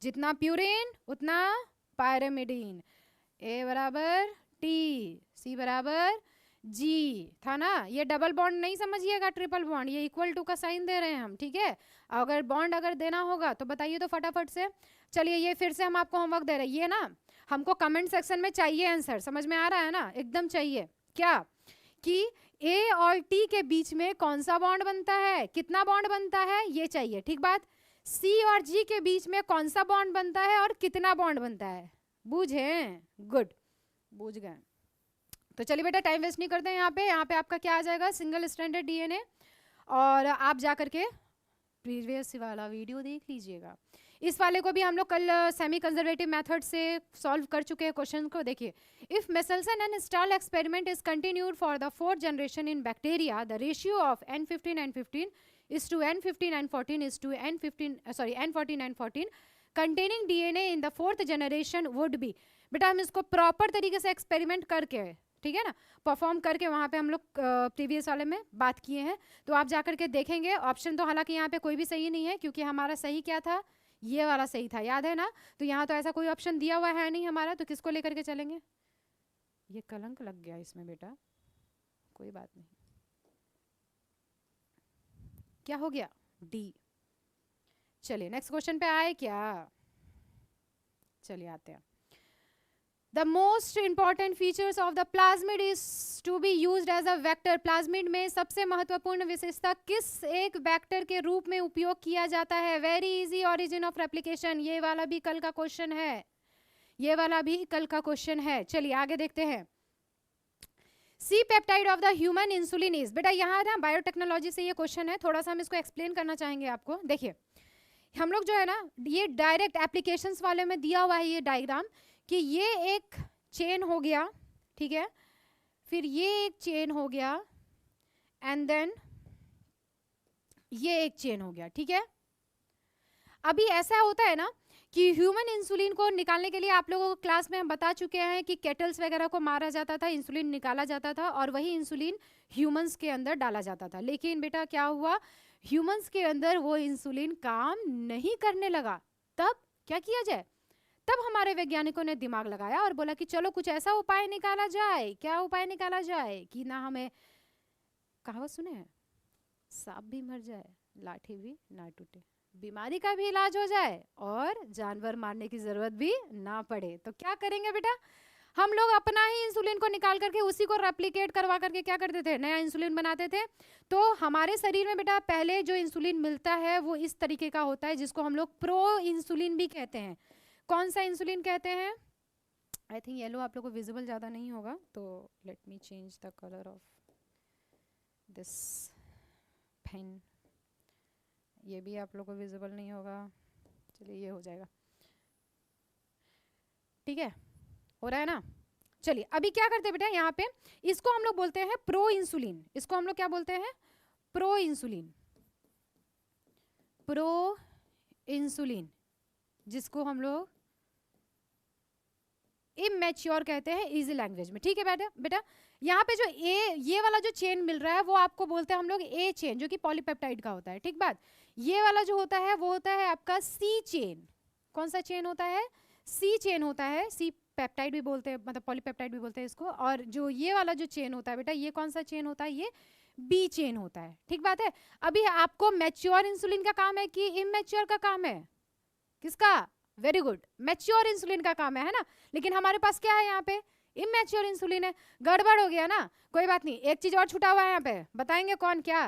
जितना प्यूरिन उतना पायरेमिडीन, ए बराबर टी, सी बराबर जी था ना। ये डबल बॉन्ड नहीं समझिएगा, ट्रिपल बॉन्ड, ये इक्वल टू का साइन दे रहे हैं हम, ठीक है। अगर बॉन्ड अगर देना होगा तो बताइए तो फटाफट से। चलिए ये फिर से हम आपको होमवर्क दे रहे हैं, ये ना हमको कमेंट सेक्शन में चाहिए आंसर, समझ में आ रहा है ना, एकदम चाहिए। क्या कि ए और टी के बीच में कौन सा बॉन्ड बनता है, कितना बॉन्ड बनता है, ये चाहिए, ठीक बात। सी और जी के बीच में कौन सा बॉन्ड बनता है और कितना बॉन्ड बनता है, बूझे? गुड, बूझ गए। तो चलिए बेटा टाइम वेस्ट नहीं करते हैं। यहाँ पे आपका क्या आ जाएगा, सिंगल स्ट्रैंडेड डीएनए। और आप जा करके प्रीवियस वाला वीडियो देख लीजिएगा। इस वाले को भी हम लोग कल सेमी कंजर्वेटिव मेथड से सॉल्व कर चुके हैं क्वेश्चन को। देखिए, if Meselson and Stahl experiment is continued for the 4th generation in bacteria, the ratio of N15 and 15 is to N15 and 14 is to N14 and 14 containing DNA in the 4th generation would be। बेटा हम इसको proper तरीके से experiment करके, ठीक है ना, perform करके वहाँ पे हम लोग प्रीवियस वाले में बात किए हैं, तो आप जाकर के देखेंगे। ऑप्शन तो हालांकि यहाँ पे कोई भी सही नहीं है, क्योंकि हमारा सही क्या था, ये वाला सही था, याद है ना। तो यहाँ तो ऐसा कोई ऑप्शन दिया हुआ है नहीं हमारा, तो किसको लेकर के चलेंगे? ये कलंक लग गया इसमें बेटा, कोई बात नहीं। क्या हो गया, डी। चलिए नेक्स्ट क्वेश्चन पे आए क्या? चलिए आते हैं। The most important features of the plasmid is to be used as a vector। Plasmid में सबसे महत्वपूर्ण विशेषता किस एक वेक्टर के रूप में उपयोग किया जाता है? Very easy, origin of replication. ये वाला भी कल का क्वेश्चन है, ये वाला भी कल का क्वेश्चन है। चलिए आगे देखते हैं। C peptide of the human insulin is, बेटा यहाँ ना बायोटेक्नोलॉजी से ये क्वेश्चन है, थोड़ा सा हम इसको एक्सप्लेन करना चाहेंगे आपको। देखिए हम लोग जो है ना, ये डायरेक्ट एप्लीकेशंस वाले में दिया हुआ है ये डायग्राम, कि ये एक चेन हो गया, ठीक है, फिर ये एक चेन हो गया, एंड देन ये एक चेन हो गया, ठीक है। अभी ऐसा होता है ना कि ह्यूमन इंसुलिन को निकालने के लिए आप लोगों को क्लास में हम बता चुके हैं कि केटल्स वगैरह को मारा जाता था, इंसुलिन निकाला जाता था और वही इंसुलिन ह्यूमंस के अंदर डाला जाता था। लेकिन बेटा क्या हुआ, ह्यूमंस के अंदर वो इंसुलिन काम नहीं करने लगा। तब क्या किया जाए, तब हमारे वैज्ञानिकों ने दिमाग लगाया और बोला कि चलो कुछ ऐसा उपाय निकाला जाए। क्या उपाय निकाला जाए कि ना हमें, कहावत सुने हैं, सांप भी मर जाए लाठी भी ना टूटे, बीमारी का भी इलाज हो जाए और जानवर मारने की जरूरत भी ना पड़े। तो क्या करेंगे बेटा, हम लोग अपना ही इंसुलिन को निकाल करके उसी को रेप्लिकेट करवा करके क्या करते थे, नया इंसुलिन बनाते थे। तो हमारे शरीर में बेटा पहले जो इंसुलिन मिलता है वो इस तरीके का होता है, जिसको हम लोग प्रो इंसुलिन भी कहते हैं। कौन सा इंसुलिन कहते हैं? आई थिंक येलो आप लोग को विजिबल ज़्यादा नहीं होगा, तो let me change the colour of this pen. ये भी आप लोग को विजिबल नहीं होगा, चलिए ये हो जाएगा, ठीक है, हो रहा है ना। चलिए अभी क्या करते हैं बेटा, यहाँ पे इसको हम लोग बोलते हैं प्रो इंसुलिन। इसको हम लोग क्या बोलते हैं, प्रो इंसुलिन, प्रो इंसुलिन, जिसको हम लोग इमैच्योर कहते हैं इजी लैंग्वेज में, ठीक है बेटा। यहाँ पे जो ये वाला जो चेन मिल रहा है वो आपको बोलते हैं हम लोग ए चेन, जो कि पॉलीपेप्टाइड का होता है, ठीक बात। ये वाला जो होता है वो होता है आपका सी चेन। कौन सा चेन होता है? सी चेन होता है, सी पेप्टाइड भी बोलते हैं, मतलब पॉलीपेप्टाइड भी बोलते हैं इसको। और जो ये वाला जो चेन होता है बेटा, ये कौन सा चेन होता है? ये बी चेन होता है, ठीक बात है। अभी आपको मैच्योर इंसुलिन का काम है कि इमैच्योर का काम है? किसका? वेरी गुड, मैच्योर इंसुलिन का काम है ना। लेकिन हमारे पास क्या है यहाँ पे, इमैच्योर इंसुलिन है। गड़बड़ हो गया ना, कोई बात नहीं, एक चीज और छूटा हुआ है यहाँ पे, बताएंगे कौन क्या?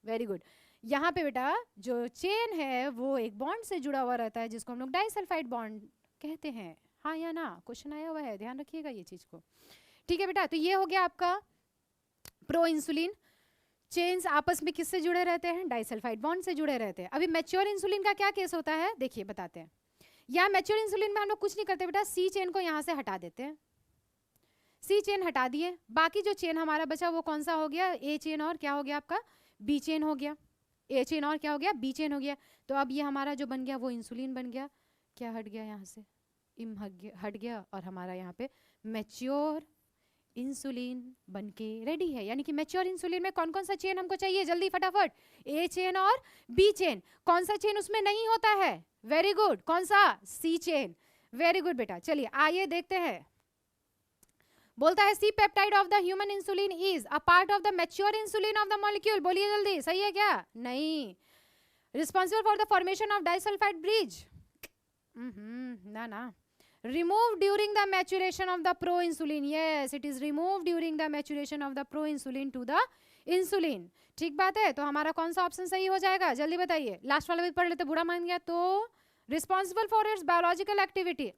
वेरी गुड, यहाँ पे बेटा जो चेन है वो एक बॉन्ड से जुड़ा हुआ रहता है जिसको हम लोग डाइसल्फाइड बॉन्ड कहते हैं। हाँ या ना, क्वेश्चन आया हुआ है, ध्यान रखिएगा ये चीज को। ठीक है बेटा, तो ये हो गया आपका प्रो इंसुलिन। चेन्स आपस में किससे जुड़े रहते हैं? डाइसल्फाइड बॉन्ड से जुड़े रहते हैं। अभी मैच्योर इंसुलिन का क्या केस होता है, देखिए बताते हैं। यहाँ मैच्योर इंसुलिन में हम लोग कुछ नहीं करते बेटा, सी चेन को यहाँ से हटा देते हैं। सी चेन हटा दिए, बाकी जो चेन हमारा बचा वो कौन सा हो गया? ए चेन और क्या हो गया आपका? बी चेन हो गया। ए चेन और क्या हो गया? बी चेन हो गया। तो अब ये हमारा जो बन गया वो इंसुलिन बन गया। क्या हट गया यहाँ से? इम हट गया और हमारा यहाँ पे मैच्योर इंसुलिन बनके रेडी है। यानी कि मैच्योर इंसुलिन में कौन कौन सा चेन हमको चाहिए? जल्दी फटाफट, ए चेन और बी चेन। कौन सा चेन उसमें नहीं होता है? वेरी गुड, कौन सा? सी चेन। वेरी गुड बेटा, चलिए आइए देखते हैं। बोलता है C peptide of the human insulin is a part of the mature insulin of the molecule. बोलिए जल्दी, सही है क्या? नहीं। Responsible for the formation of disulphide bridge, ना ना। Removed during the maturation of the proinsulin. Yes, it is removed during the maturation of the proinsulin to the insulin. ठीक बात है, तो हमारा कौन सा ऑप्शन सही हो जाएगा? जल्दी बताइए, लास्ट वाला भी पढ़ लेते, बुरा मान गया तो। Responsible for its biological activity,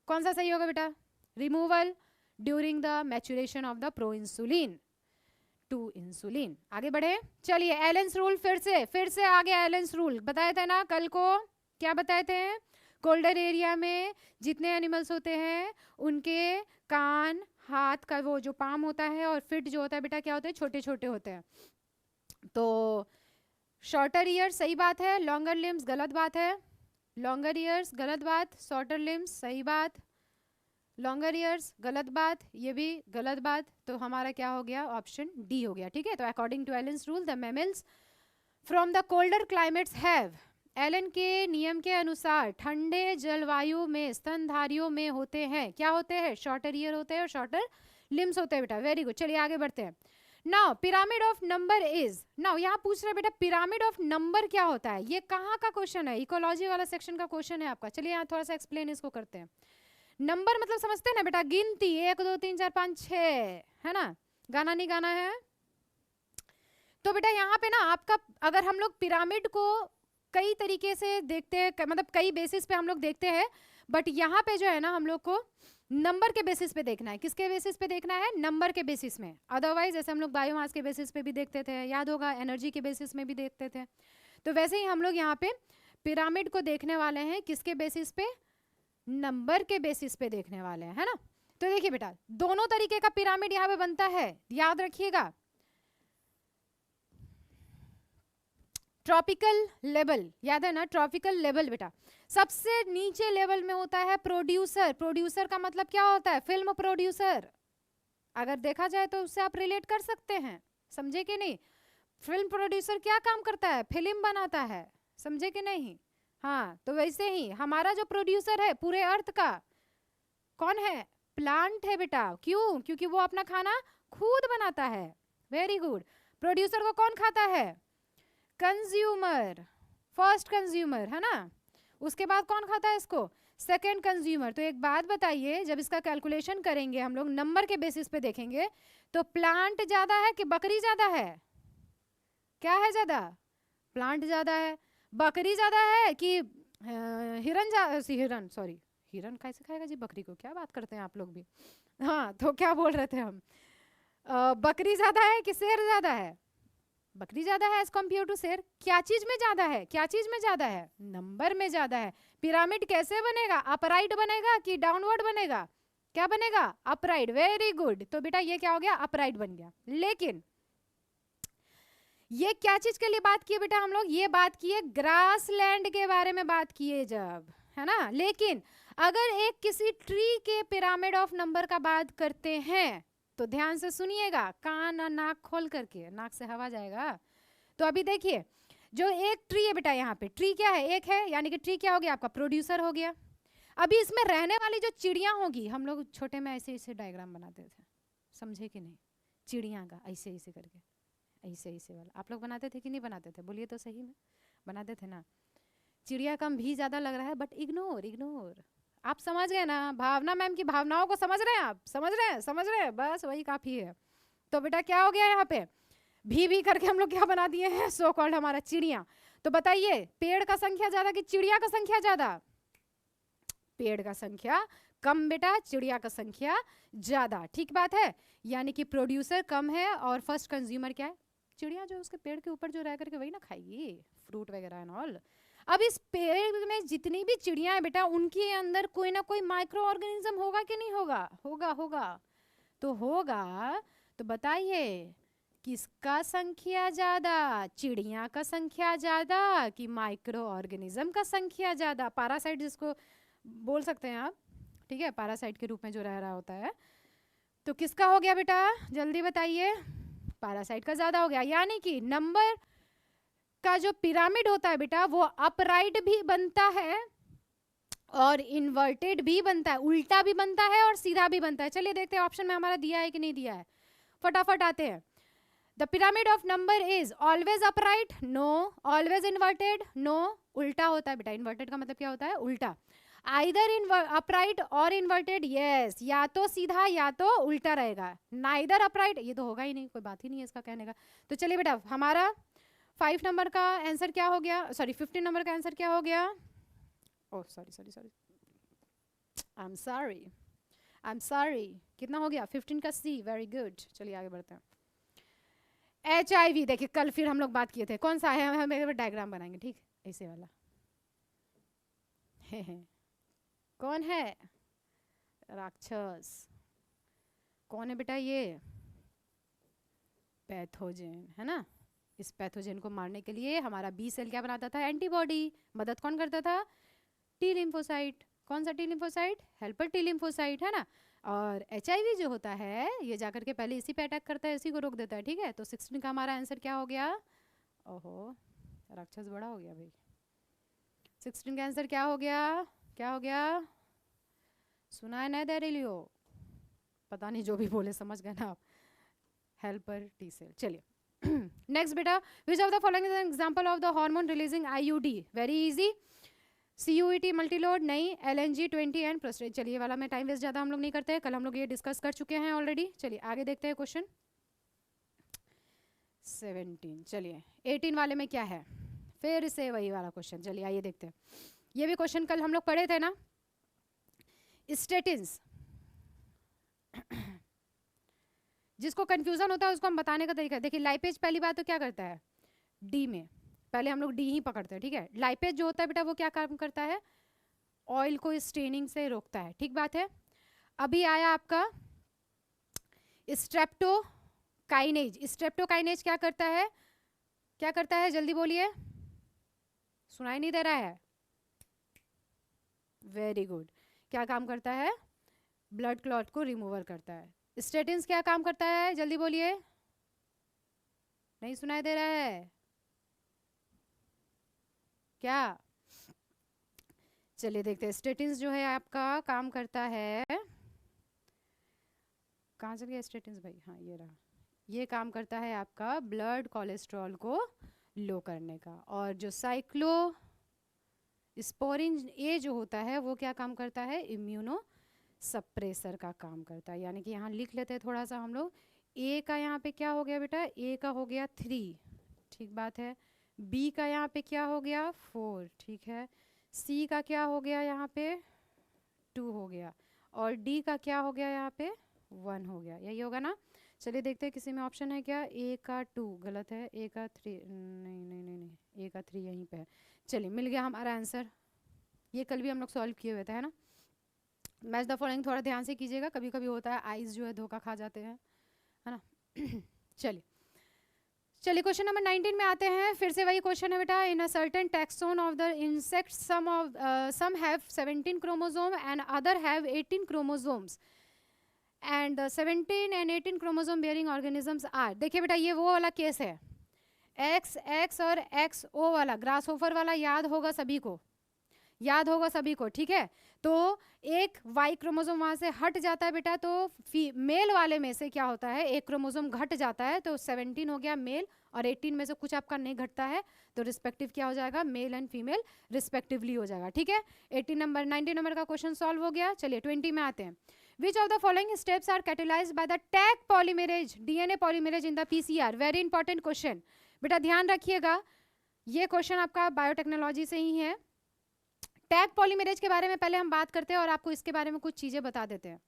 कौन सा सही होगा बेटा? Removal during the maturation of the proinsulin to insulin. आगे बढ़े, चलिए एलेंस रूल फिर से आगे। एलेंस रूल बताए थे ना कल को, क्या बताए थे? कोल्डर एरिया में जितने एनिमल्स होते हैं उनके कान, हाथ का वो जो पाम होता है और फिट जो होता है बेटा क्या होते हैं? छोटे छोटे होते हैं। तो शॉर्टर ईयर्स सही बात है, लॉन्गर लिम्स गलत बात है। लॉन्गर ईयर्स गलत बात, शॉर्टर लिम्स सही बात, लॉन्गर ईयर्स गलत बात, ये भी गलत बात। तो हमारा क्या हो गया? ऑप्शन डी हो गया। ठीक है, तो according to Allen's rule the mammals from the colder climates have, Allen के नियम के अनुसार ठंडे जलवायु में स्तनधारियों में होते हैं, क्या होते हैं? शॉर्टर ईयर होते हैं और शॉर्टर लिम्स होते हैं बेटा। वेरी गुड, चलिए आगे बढ़ते हैं। Now pyramid of number is, now यहाँ पूछ रहे बेटा पिरामिड ऑफ नंबर क्या होता है? ये कहाँ का क्वेश्चन है? इकोलॉजी वाला सेक्शन का क्वेश्चन है आपका। चलिए यहाँ थोड़ा सा एक्सप्लेन इसको करते हैं। नंबर मतलब समझते हैं ना बेटा, गिनती 1 2 3 4 5 6, है ना? गाना नहीं गाना है। तो बेटा यहाँ पे ना आपका, अगर हम लोग पिरामिड को कई तरीके से देखते हैं, मतलब कई बेसिस पे हम लोग देखते हैं, बट यहाँ पे जो है ना हम लोग को नंबर के बेसिस पे देखना है। किसके बेसिस पे देखना है? नंबर के बेसिस में। अदरवाइज जैसे हम लोग बायोमास के बेसिस पे भी देखते थे, याद होगा, एनर्जी के बेसिस में भी देखते थे, तो वैसे ही हम लोग यहाँ पे पिरामिड को देखने वाले हैं। किसके बेसिस पे? नंबर के बेसिस पे देखने वाले हैं, है ना? तो देखिए बेटा दोनों तरीके का पिरामिड यहाँ पे बनता है, याद रखिएगा। ट्रॉपिकल लेवल, याद है ना? ट्रॉपिकल लेवल बेटा सबसे नीचे लेवल में होता है प्रोड्यूसर। प्रोड्यूसर का मतलब क्या होता है? Film producer. अगर देखा जाए तो उससे आप रिलेट कर सकते हैं, समझे कि नहीं? फिल्म प्रोड्यूसर क्या काम करता है? फिल्म बनाता है, समझे कि नहीं? हाँ, तो वैसे ही हमारा जो प्रोड्यूसर है पूरे अर्थ का कौन है? प्लांट है बेटा। क्यों? क्योंकि वो अपना खाना खुद बनाता है। Very good. प्रोड्यूसर को कौन खाता है? कंज्यूमर, फर्स्ट कंज्यूमर, है ना? उसके बाद कौन खाता है इसको? Second consumer. तो एक बात बताइए, जब इसका कैलकुलेशन करेंगे हम लोग नंबर के बेसिस पे देखेंगे तो प्लांट ज्यादा है कि बकरी ज्यादा है? क्या है ज्यादा? प्लांट ज्यादा है। बकरी ज्यादा है कि हिरन, सॉरी, हिरन कैसे खाएगा जी बकरी को? क्या बात करते हैं आप लोग भी। हाँ, तो क्या बोल रहे थे हम? बकरी ज्यादा है कि शेर ज्यादा है? बकरी ज्यादा है एज कम्पेयर टू शेर। क्या चीज में ज्यादा है? क्या चीज में ज्यादा है? नंबर में ज्यादा है। पिरामिड कैसे बनेगा? अपराइट बनेगा कि डाउनवर्ड बनेगा? क्या बनेगा? अपराइट। Very good. तो बेटा ये क्या हो गया? अपराइट बन गया। लेकिन ये क्या चीज के लिए बात किए बेटा हम लोग? ये बात किए ग्रास लैंड के बारे में बात किए जब, है ना? लेकिन अगर एक किसी ट्री के पिरामिड ऑफ नंबर का बात करते हैं तो ध्यान से सुनिएगा, कान और नाक खोल करके, नाक से हवा जाएगा। तो अभी देखिए जो एक ट्री है बेटा, यहाँ पे ट्री क्या है? एक है, यानी कि ट्री क्या हो गया आपका? प्रोड्यूसर हो गया। अभी इसमें रहने वाली जो चिड़िया होगी, हम लोग छोटे में ऐसे ऐसे डायग्राम बनाते थे, समझे कि नहीं? चिड़िया का ऐसे ऐसे करके, ऐसे ऐसे वाला आप लोग बनाते थे कि नहीं बनाते थे? बोलिए तो सही में, बनाते थे ना? चिड़िया कम भी ज्यादा लग रहा है, बट इग्नोर इग्नोर। आप समझ गए ना? भावना मैम की भावनाओं को समझ रहे हैं आप? समझ रहे हैं, समझ रहे हैं, बस वही काफी है। तो बेटा क्या हो गया यहाँ पे? भी करके हम लोग क्या बना दिए हैं, सो कॉल्ड हमारा चिड़िया। तो बताइए पेड़ का संख्या ज्यादा कि चिड़िया का संख्या ज्यादा? पेड़ का संख्या कम बेटा, चिड़िया का संख्या ज्यादा। ठीक बात है, यानी कि प्रोड्यूसर कम है और फर्स्ट कंज्यूमर क्या है, चिड़िया, जो उसके पेड़ के ऊपर जो रह करके वही ना खाएगी फ्रूट वगैरह एंड ऑल। अब इस पेड़ में जितनी भी चिड़िया है बेटा, उनके अंदर कोई ना कोई माइक्रो ऑर्गेनिज्म होगा कि नहीं होगा? होगा, होगा। तो होगा, तो बताइए किसका संख्या ज्यादा, चिड़िया का संख्या ज्यादा कि माइक्रो ऑर्गेनिज्म का संख्या ज्यादा? पैरासाइट जिसको बोल सकते हैं आप, ठीक है, पैरासाइट के रूप में जो रह रहा होता है। तो किसका हो गया बेटा, जल्दी बताइए? पैरासाइट का ज्यादा हो गया। यानी कि नंबर का जो पिरामिड होता है बेटा, वो अपराइट भी बनता है और इन्वर्टेड भी बनता है, उल्टा भी बनता है और सीधा भी बनता है। चलिए देखते हैं ऑप्शन में हमारा दिया है कि नहीं दिया है, फटाफट आते हैं। The pyramid of number is always upright, no. Always inverted, no. उल्टा होता है बेटा, इन्वर्टेड का मतलब क्या होता है, उल्टा। आइदर अपराइट और इन्वर्टेड, यस, या तो सीधा या तो उल्टा रहेगा। नाइदर अपराइट, ये तो होगा ही नहीं, कोई बात ही नहीं है इसका कहने का। तो चलिए बेटा, हमारा 5 नंबर का आंसर क्या हो गया, सॉरी 15 नंबर का आंसर क्या हो गया? Oh sorry, I am sorry, कितना हो गया? 15 का सी, वेरी गुड। चलिए आगे बढ़ते हैं। HIV, देखिए कल फिर हम लोग बात किए थे, कौन सा है, हम डायग्राम बनाएंगे, ठीक, ऐसे वाला कौन है? राक्षस। कौन है बेटा ये? पैथोजेन, है ना। इस पैथोजेन को मारने के लिए हमारा बी सेल क्या बनाता था, एंटीबॉडी। मदद कौन करता था? T lymphocyte. कौन सा T lymphocyte? Helper T lymphocyte, है ना। और HIV जो होता है ये जाकर के पहले इसी पे अटैक करता है, इसी को रोक देता है, ठीक है। तो 16 का हमारा आंसर क्या हो गया? ओहो, राक्षस बड़ा हो गया भाई। 16 का आंसर क्या हो गया? क्या हो गया? सुना है ना डेरिलियो? पता नहीं, जो भी बोले समझ गए ना आप। Helper T cell. चलिए नेक्स्ट बेटा, which of the following is an example of the hormone releasing IUD? Very easy. CUET multiload नहीं, LNG-20 एंड प्रोस्टेट। चलिए वाला में टाइम वेस्ट ज़्यादा हम लोग नहीं करते हैं, कल हम लोग ये डिस्कस कर चुके हैं ऑलरेडी। चलिए आगे देखते हैं क्वेश्चन 17। चलिए 18 वाले में क्या है, फिर से वही वाला क्वेश्चन। चलिए आइए देखते हैं, ये भी क्वेश्चन कल हम लोग पढ़े थे ना। स्टेटिन्स, जिसको कंफ्यूजन होता है उसको हम बताने का तरीका। देखिए लाइपेज पहली बात तो क्या करता है, डी में पहले हम लोग डी ही पकड़ते हैं, ठीक है। लाइपेज जो होता है बेटा वो क्या काम करता है, ऑयल को स्टेनिंग से रोकता है, ठीक बात है। अभी आया आपका स्ट्रेप्टोकाइनेज। स्ट्रेप्टोकाइनेज क्या करता है, क्या करता है, जल्दी बोलिए, सुनाई नहीं दे रहा है? वेरी गुड, क्या काम करता है, ब्लड क्लॉट को रिमूवल करता है। स्टेटिन्स क्या काम करता है, जल्दी बोलिए, नहीं सुनाई दे रहा है क्या? चलिए देखते हैं, स्टेटिन्स जो है आपका काम करता है, कहाँ चल गया स्टेटिन्स भाई, हाँ ये रहा। ये काम करता है आपका ब्लड कोलेस्ट्रॉल को लो करने का। और जो साइक्लो स्पोरिन ए जो होता है वो क्या काम करता है, इम्यूनो सप्रेसर का काम करता है। यानी कि यहाँ लिख लेते हैं थोड़ा सा हम लोग। ए का यहाँ पे क्या हो गया बेटा, ए का हो गया 3, ठीक बात है। बी का यहाँ पे क्या हो गया 4, ठीक है। सी का क्या हो गया यहाँ पे 2 हो गया, और डी का क्या हो गया यहाँ पे 1 हो गया, यही होगा ना। चलिए देखते हैं किसी में ऑप्शन है क्या, ए का 2 गलत है, ए का 3 नहीं नहीं नहीं नहीं, ए का 3 यहीं पे है। चलिए मिल गया हमारा आंसर, ये कल भी हम लोग सॉल्व किए हुए थे, है ना। मैच द फॉलोइंग थोड़ा ध्यान से कीजिएगा, कभी कभी होता है आइज जो है धोखा खा जाते हैं, है ना। चलिए चलिए क्वेश्चन नंबर 19 में आते हैं, फिर से वही क्वेश्चन है बेटा। In a certain taxon of the insects some have 17 chromosome and other have 18 chromosomes and the 17 and 18 chromosome bearing organisms are। देखिए बेटा ये वो वाला केस है, XX और XO वाला, ग्रास होफर वाला, याद होगा सभी को, याद होगा सभी को, ठीक है। तो एक वाई क्रोमोसोम वहां से हट जाता है बेटा, तो मेल वाले में से क्या होता है, एक क्रोमोसोम घट जाता है, तो 17 हो गया मेल और 18 में से कुछ आपका नहीं घटता है, तो रिस्पेक्टिव क्या हो जाएगा, मेल एंड फीमेल रिस्पेक्टिवली हो जाएगा, ठीक है। 19 नंबर का क्वेश्चन सॉल्व हो गया। चलिए 20 में आते हैं। Which of the following steps are catalysed by the Taq polymerase DNA polymerase in the PCR? Very important question बेटा, ध्यान रखिएगा, ये क्वेश्चन आपका बायोटेक्नोलॉजी से ही है। टैग पॉलीमरेज के बारे में पहले हम बात करते हैं और आपको इसके बारे में कुछ चीजें बता देते हैं।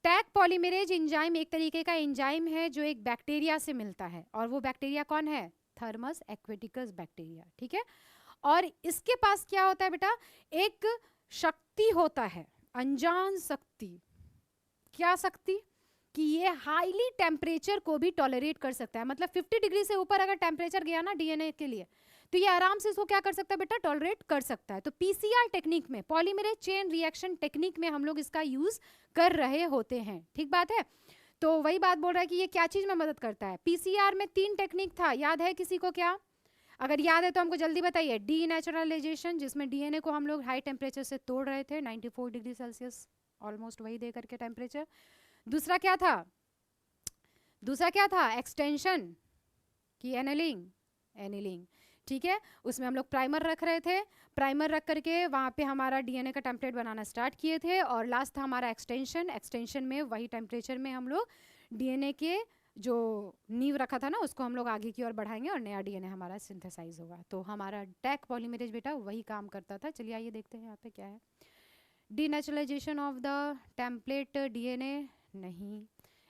टैग पॉलीमरेज एंजाइम एक तरीके का एंजाइम है जो एक बैक्टीरिया से मिलता है, और वो बैक्टीरिया कौन है? थर्मस एक्वेटिकस बैक्टीरिया, ठीक है। और इसके पास क्या होता है बेटा? एक शक्ति होता है, अनजान शक्ति। क्या शक्ति? कि ये हाईली टेम्परेचर को भी टॉलरेट कर सकता है। मतलब 50 डिग्री से ऊपर अगर टेम्परेचर गया ना डीएनए के लिए, तो ये आराम से इसको क्या कर सकता है बेटा? टॉलरेट कर सकता है। तो पीसीआर टेक्निक में, पॉलीमरेज चेन रिएक्शन टेक्निक में हम लोग इसका यूज कर रहे होते हैं, ठीक बात है। तो वही बात बोल रहा है कि ये क्या चीज में मदद करता है। पीसीआर में 3 टेक्निक था, याद है किसी को? क्या अगर याद है तो हमको जल्दी बताइए। डीनेचुरलाइजेशन, जिसमें डीएनए को हम लोग हाई टेम्परेचर से तोड़ रहे थे, 94 डिग्री सेल्सियस ऑलमोस्ट वही दे करके टेम्परेचर। दूसरा क्या था? दूसरा क्या था? एक्सटेंशन की एनेलिंग, एनिलिंग, ठीक है। उसमें हम लोग प्राइमर रख रहे थे, प्राइमर रख करके वहाँ पे हमारा डीएनए का टेम्पलेट बनाना स्टार्ट किए थे। और लास्ट था हमारा एक्सटेंशन, एक्सटेंशन में वही टेम्परेचर में हम लोग डीएनए के जो नींव रखा था ना उसको हम लोग आगे की ओर बढ़ाएंगे और नया डीएनए हमारा सिंथेसाइज होगा। तो हमारा टैग पॉलीमरेज बेटा वही काम करता था। चलिए आइए देखते हैं यहाँ पे क्या है। Denaturalization of the template DNA, नहीं।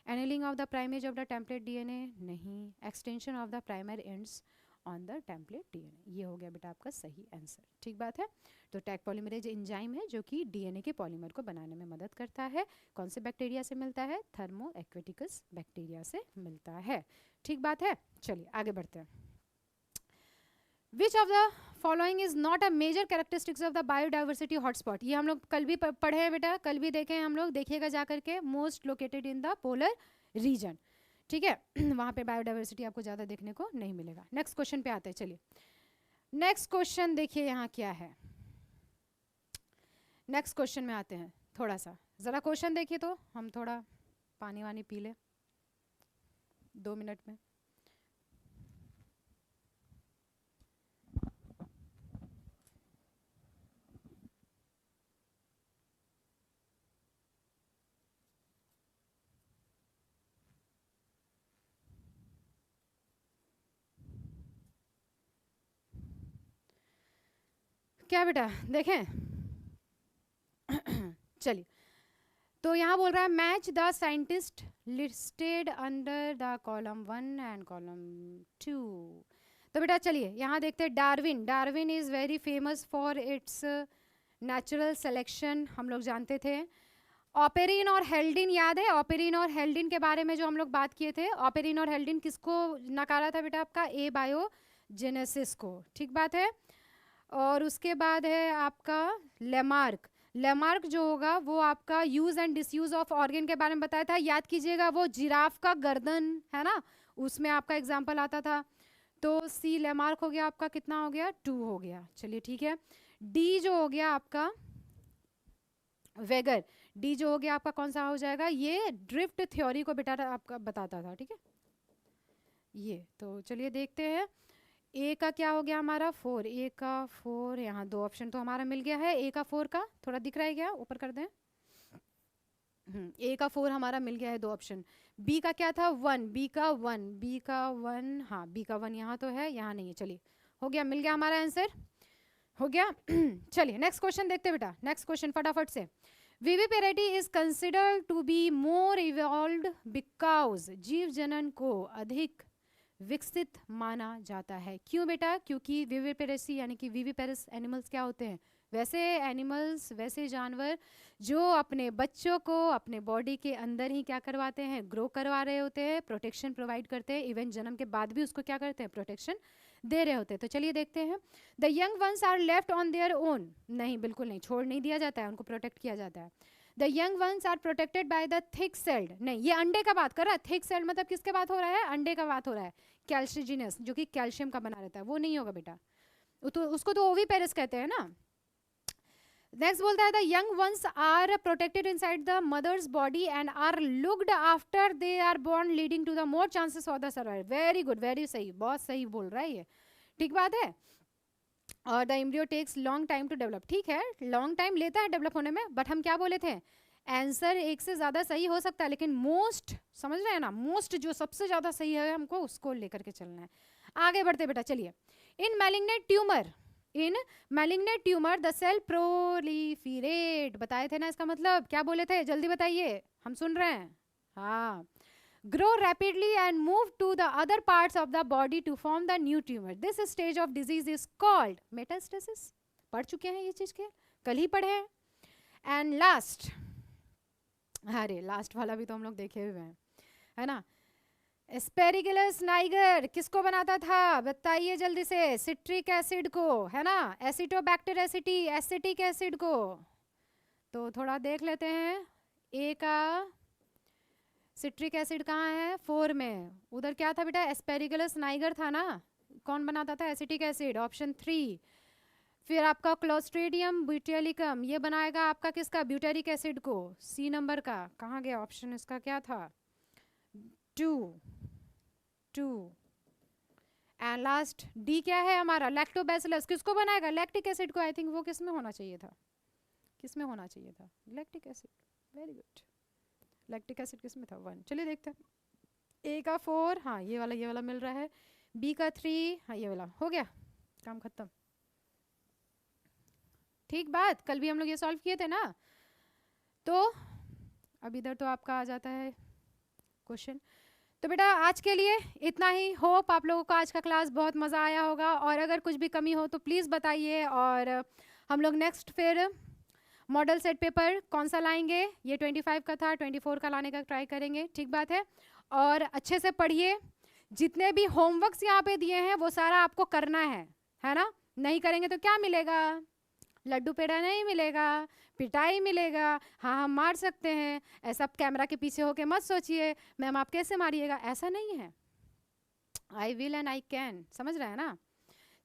Annealing of the primers of the template DNA, नहीं। Extension of the primer ends on the template DNA, ये हो गया बेटा आपका सही आंसर, ठीक बात है। तो टैग पॉलीमरेज एंजाइम है जो कि डीएनए के पॉलीमर को बनाने में मदद करता है। कौन से बैक्टीरिया से मिलता है? थर्मो एक्वेटिकस बैक्टीरिया से मिलता है, ठीक बात है। चलिए आगे बढ़ते हैं। Which of the following is not a major characteristics of the biodiversity hotspot? ये हम लोग कल भी पढ़े हैं बेटा, कल भी देखे हैं हम लोग, देखिएगा जा करके। Most located in the polar region, ठीक है। वहाँ पे बायोडाइवर्सिटी आपको ज़्यादा देखने को नहीं मिलेगा। नेक्स्ट क्वेश्चन पे आते हैं। चलिए नेक्स्ट क्वेश्चन देखिए यहाँ क्या है। नेक्स्ट क्वेश्चन में आते हैं। थोड़ा सा ज़रा क्वेश्चन देखिए तो हम थोड़ा पानी वानी पी ले 2 मिनट में। क्या बेटा देखें? चलिए, तो यहाँ बोल रहा है match the scientist listed under the column 1 and column 2। तो बेटा चलिए यहाँ देखते हैं। Darwin, Darwin is very famous for its natural selection, हम लोग जानते थे। ऑपेरिन और हेल्डिन, याद है ऑपेरिन और हेल्डिन के बारे में जो हम लोग बात किए थे? ऑपेरिन और हेल्डिन किसको नकारा था बेटा आपका? ए बायोजेनेसिस को, ठीक बात है। और उसके बाद है आपका लेमार्क। लेमार्क जो होगा वो आपका use and disuse of organ के बारे में बताया था, याद कीजिएगा। वो जिराफ का गर्दन है ना, उसमें आपका एग्जाम्पल आता था। तो सी लेमार्क हो गया आपका, कितना हो गया? 2 हो गया। चलिए ठीक है। डी जो हो गया आपका वेगर, डी जो हो गया आपका कौन सा हो जाएगा? ये ड्रिफ्ट थ्योरी को बेटा आपका बताता था, ठीक है ये। तो चलिए देखते हैं। ए का क्या हो गया हमारा? 4, ए का 4, यहाँ 2 ऑप्शन तो हमारा मिल गया है। ए का 4 का थोड़ा दिख रहा है क्या? ऊपर कर दें। ए का 4 हमारा मिल गया है 2 ऑप्शन। बी का क्या था? 1, बी का 1, बी का 1, हाँ बी का 1 यहाँ तो है, यहाँ नहीं है। चलिए हो गया, मिल गया हमारा आंसर, हो गया। चलिए नेक्स्ट क्वेश्चन देखते बेटा। नेक्स्ट क्वेश्चन फटाफट से। Viviparity is considered to be more evolved because जीव जनन को अधिक विकसित माना जाता है। क्यों बेटा? क्योंकि विविपेरेसी यानी कि विविपेरस एनिमल्स क्या होते हैं? वैसे एनिमल्स, वैसे जानवर जो अपने बच्चों को अपने बॉडी के अंदर ही क्या करवाते हैं? ग्रो करवा रहे होते हैं, प्रोटेक्शन प्रोवाइड करते हैं, इवन जन्म के बाद भी उसको क्या करते हैं? प्रोटेक्शन दे रहे होते हैं। तो चलिए देखते हैं। The young ones are left on their own, नहीं बिल्कुल नहीं, छोड़ नहीं दिया जाता है, उनको प्रोटेक्ट किया जाता है। The young ones are protected by the thick shelled, नहीं ये अंडे का बात कर रहा है। थिक सेल्ड मतलब किसके बात हो रहा है? अंडे का बात हो रहा है। कैल्शिजिनस जो कि कैल्शियम का बना रहता है, वो नहीं होगा बेटा, तो उसको तो ओविपेरस कहते हैं ना। नेक्स्ट बोलता है the young ones are protected inside the mother's body and are looked after they are born leading to the more chances of the survival. Very good, very सही, बहुत सही बोल रहा है ये, ठीक बात है। और the embryo takes long time to develop, ठीक है लॉन्ग टाइम लेता है डेवलप होने में, बट हम क्या बोले थे? आंसर एक से ज़्यादा सही हो सकता है, लेकिन मोस्ट, समझ रहे हैं ना, मोस्ट जो सबसे ज़्यादा सही है हमको उसको लेकर के चलना है। आगे बढ़ते बेटा, चलिए। In malignant tumour the cell proliferate, बताए थे ना इसका मतलब, क्या बोले थे, जल्दी बताइए, हम सुन रहे हैं। हाँ, grow rapidly and move to the other parts of the body to form the new tumor. This stage of disease is called metastasis. पढ़ चुके हैं ये चीज के, कल ही पढ़े हैं। एंड लास्ट, अरे लास्ट वाला भी तो हम लोग देखे हुए हैं, है ना। एस्पेरिगुलस नाइगर किसको बनाता था, बताइए जल्दी से, सिट्रिक एसिड को, है ना, एसिटोबैक्टर एसिटिक एसिड को। तो थोड़ा देख लेते हैं, ए का सिट्रिक एसिड कहाँ है, 4 में, उधर क्या था बेटा, एस्पेरिगुलस नाइगर था ना, कौन बनाता था, एसिटिक एसिड, ऑप्शन 3। फिर आपका क्लोस्ट्रीडियम ब्यूटेलिकम, ये बनाएगा आपका किसका, ब्यूटेरिक एसिड को, सी नंबर का, कहाँ गया ऑप्शन इसका, क्या था, 2। एंड लास्ट डी क्या है हमारा, लैक्टोबैसिलस, किसको बनाएगा, लैक्टिक एसिड को। आई थिंक वो किस में होना चाहिए था, किस में होना चाहिए था, lactic acid, very good, lactic acid किस में था, 1। चलिए देखते हैं, ए का 4, हाँ ये वाला मिल रहा है, बी का 3, हाँ ये वाला, हो गया काम खत्म। ठीक बात, कल भी हम लोग ये सॉल्व किए थे ना। तो अब इधर तो आपका आ जाता है क्वेश्चन। तो बेटा आज के लिए इतना ही, होप आप लोगों को आज का क्लास बहुत मज़ा आया होगा, और अगर कुछ भी कमी हो तो प्लीज़ बताइए, और हम लोग नेक्स्ट फिर मॉडल सेट पेपर कौन सा लाएंगे, ये 25 का था, 24 का लाने का ट्राई करेंगे, ठीक बात है। और अच्छे से पढ़िए, जितने भी होमवर्क्स यहाँ पे दिए हैं वो सारा आपको करना है ना, नहीं करेंगे तो क्या मिलेगा, लड्डू पेड़ा नहीं मिलेगा, पिटाई मिलेगा, हाँ हम मार सकते हैं, ऐसा कैमरा के पीछे होके मत सोचिए मैम आप कैसे मारिएगा, ऐसा नहीं है, I will and I can, समझ रहे हैं ना।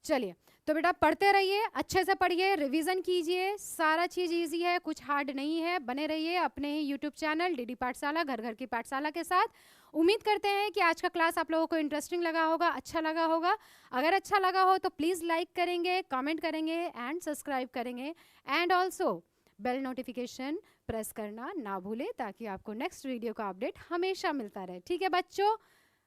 चलिए, तो बेटा पढ़ते रहिए, अच्छे से पढ़िए, रिवीजन कीजिए, सारा चीज़ इजी है, कुछ हार्ड नहीं है, बने रहिए अपने ही यूट्यूब चैनल डीडी पाठशाला, घर घर की पाठशाला के साथ। उम्मीद करते हैं कि आज का क्लास आप लोगों को इंटरेस्टिंग लगा होगा, अच्छा लगा होगा। अगर अच्छा लगा हो तो प्लीज़ लाइक करेंगे, कमेंट करेंगे एंड सब्सक्राइब करेंगे, and also bell notification press करना ना भूलें, ताकि आपको नेक्स्ट वीडियो का अपडेट हमेशा मिलता रहे। ठीक है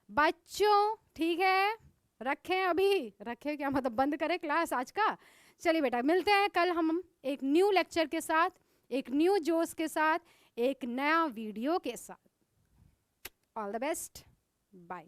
बच्चों, ठीक है, रखें, अभी रखें क्या मतलब, बंद करें क्लास आज का। चलिए बेटा, मिलते हैं कल हम एक न्यू लेक्चर के साथ, एक न्यू जोश के साथ, एक नया वीडियो के साथ। All the best, bye.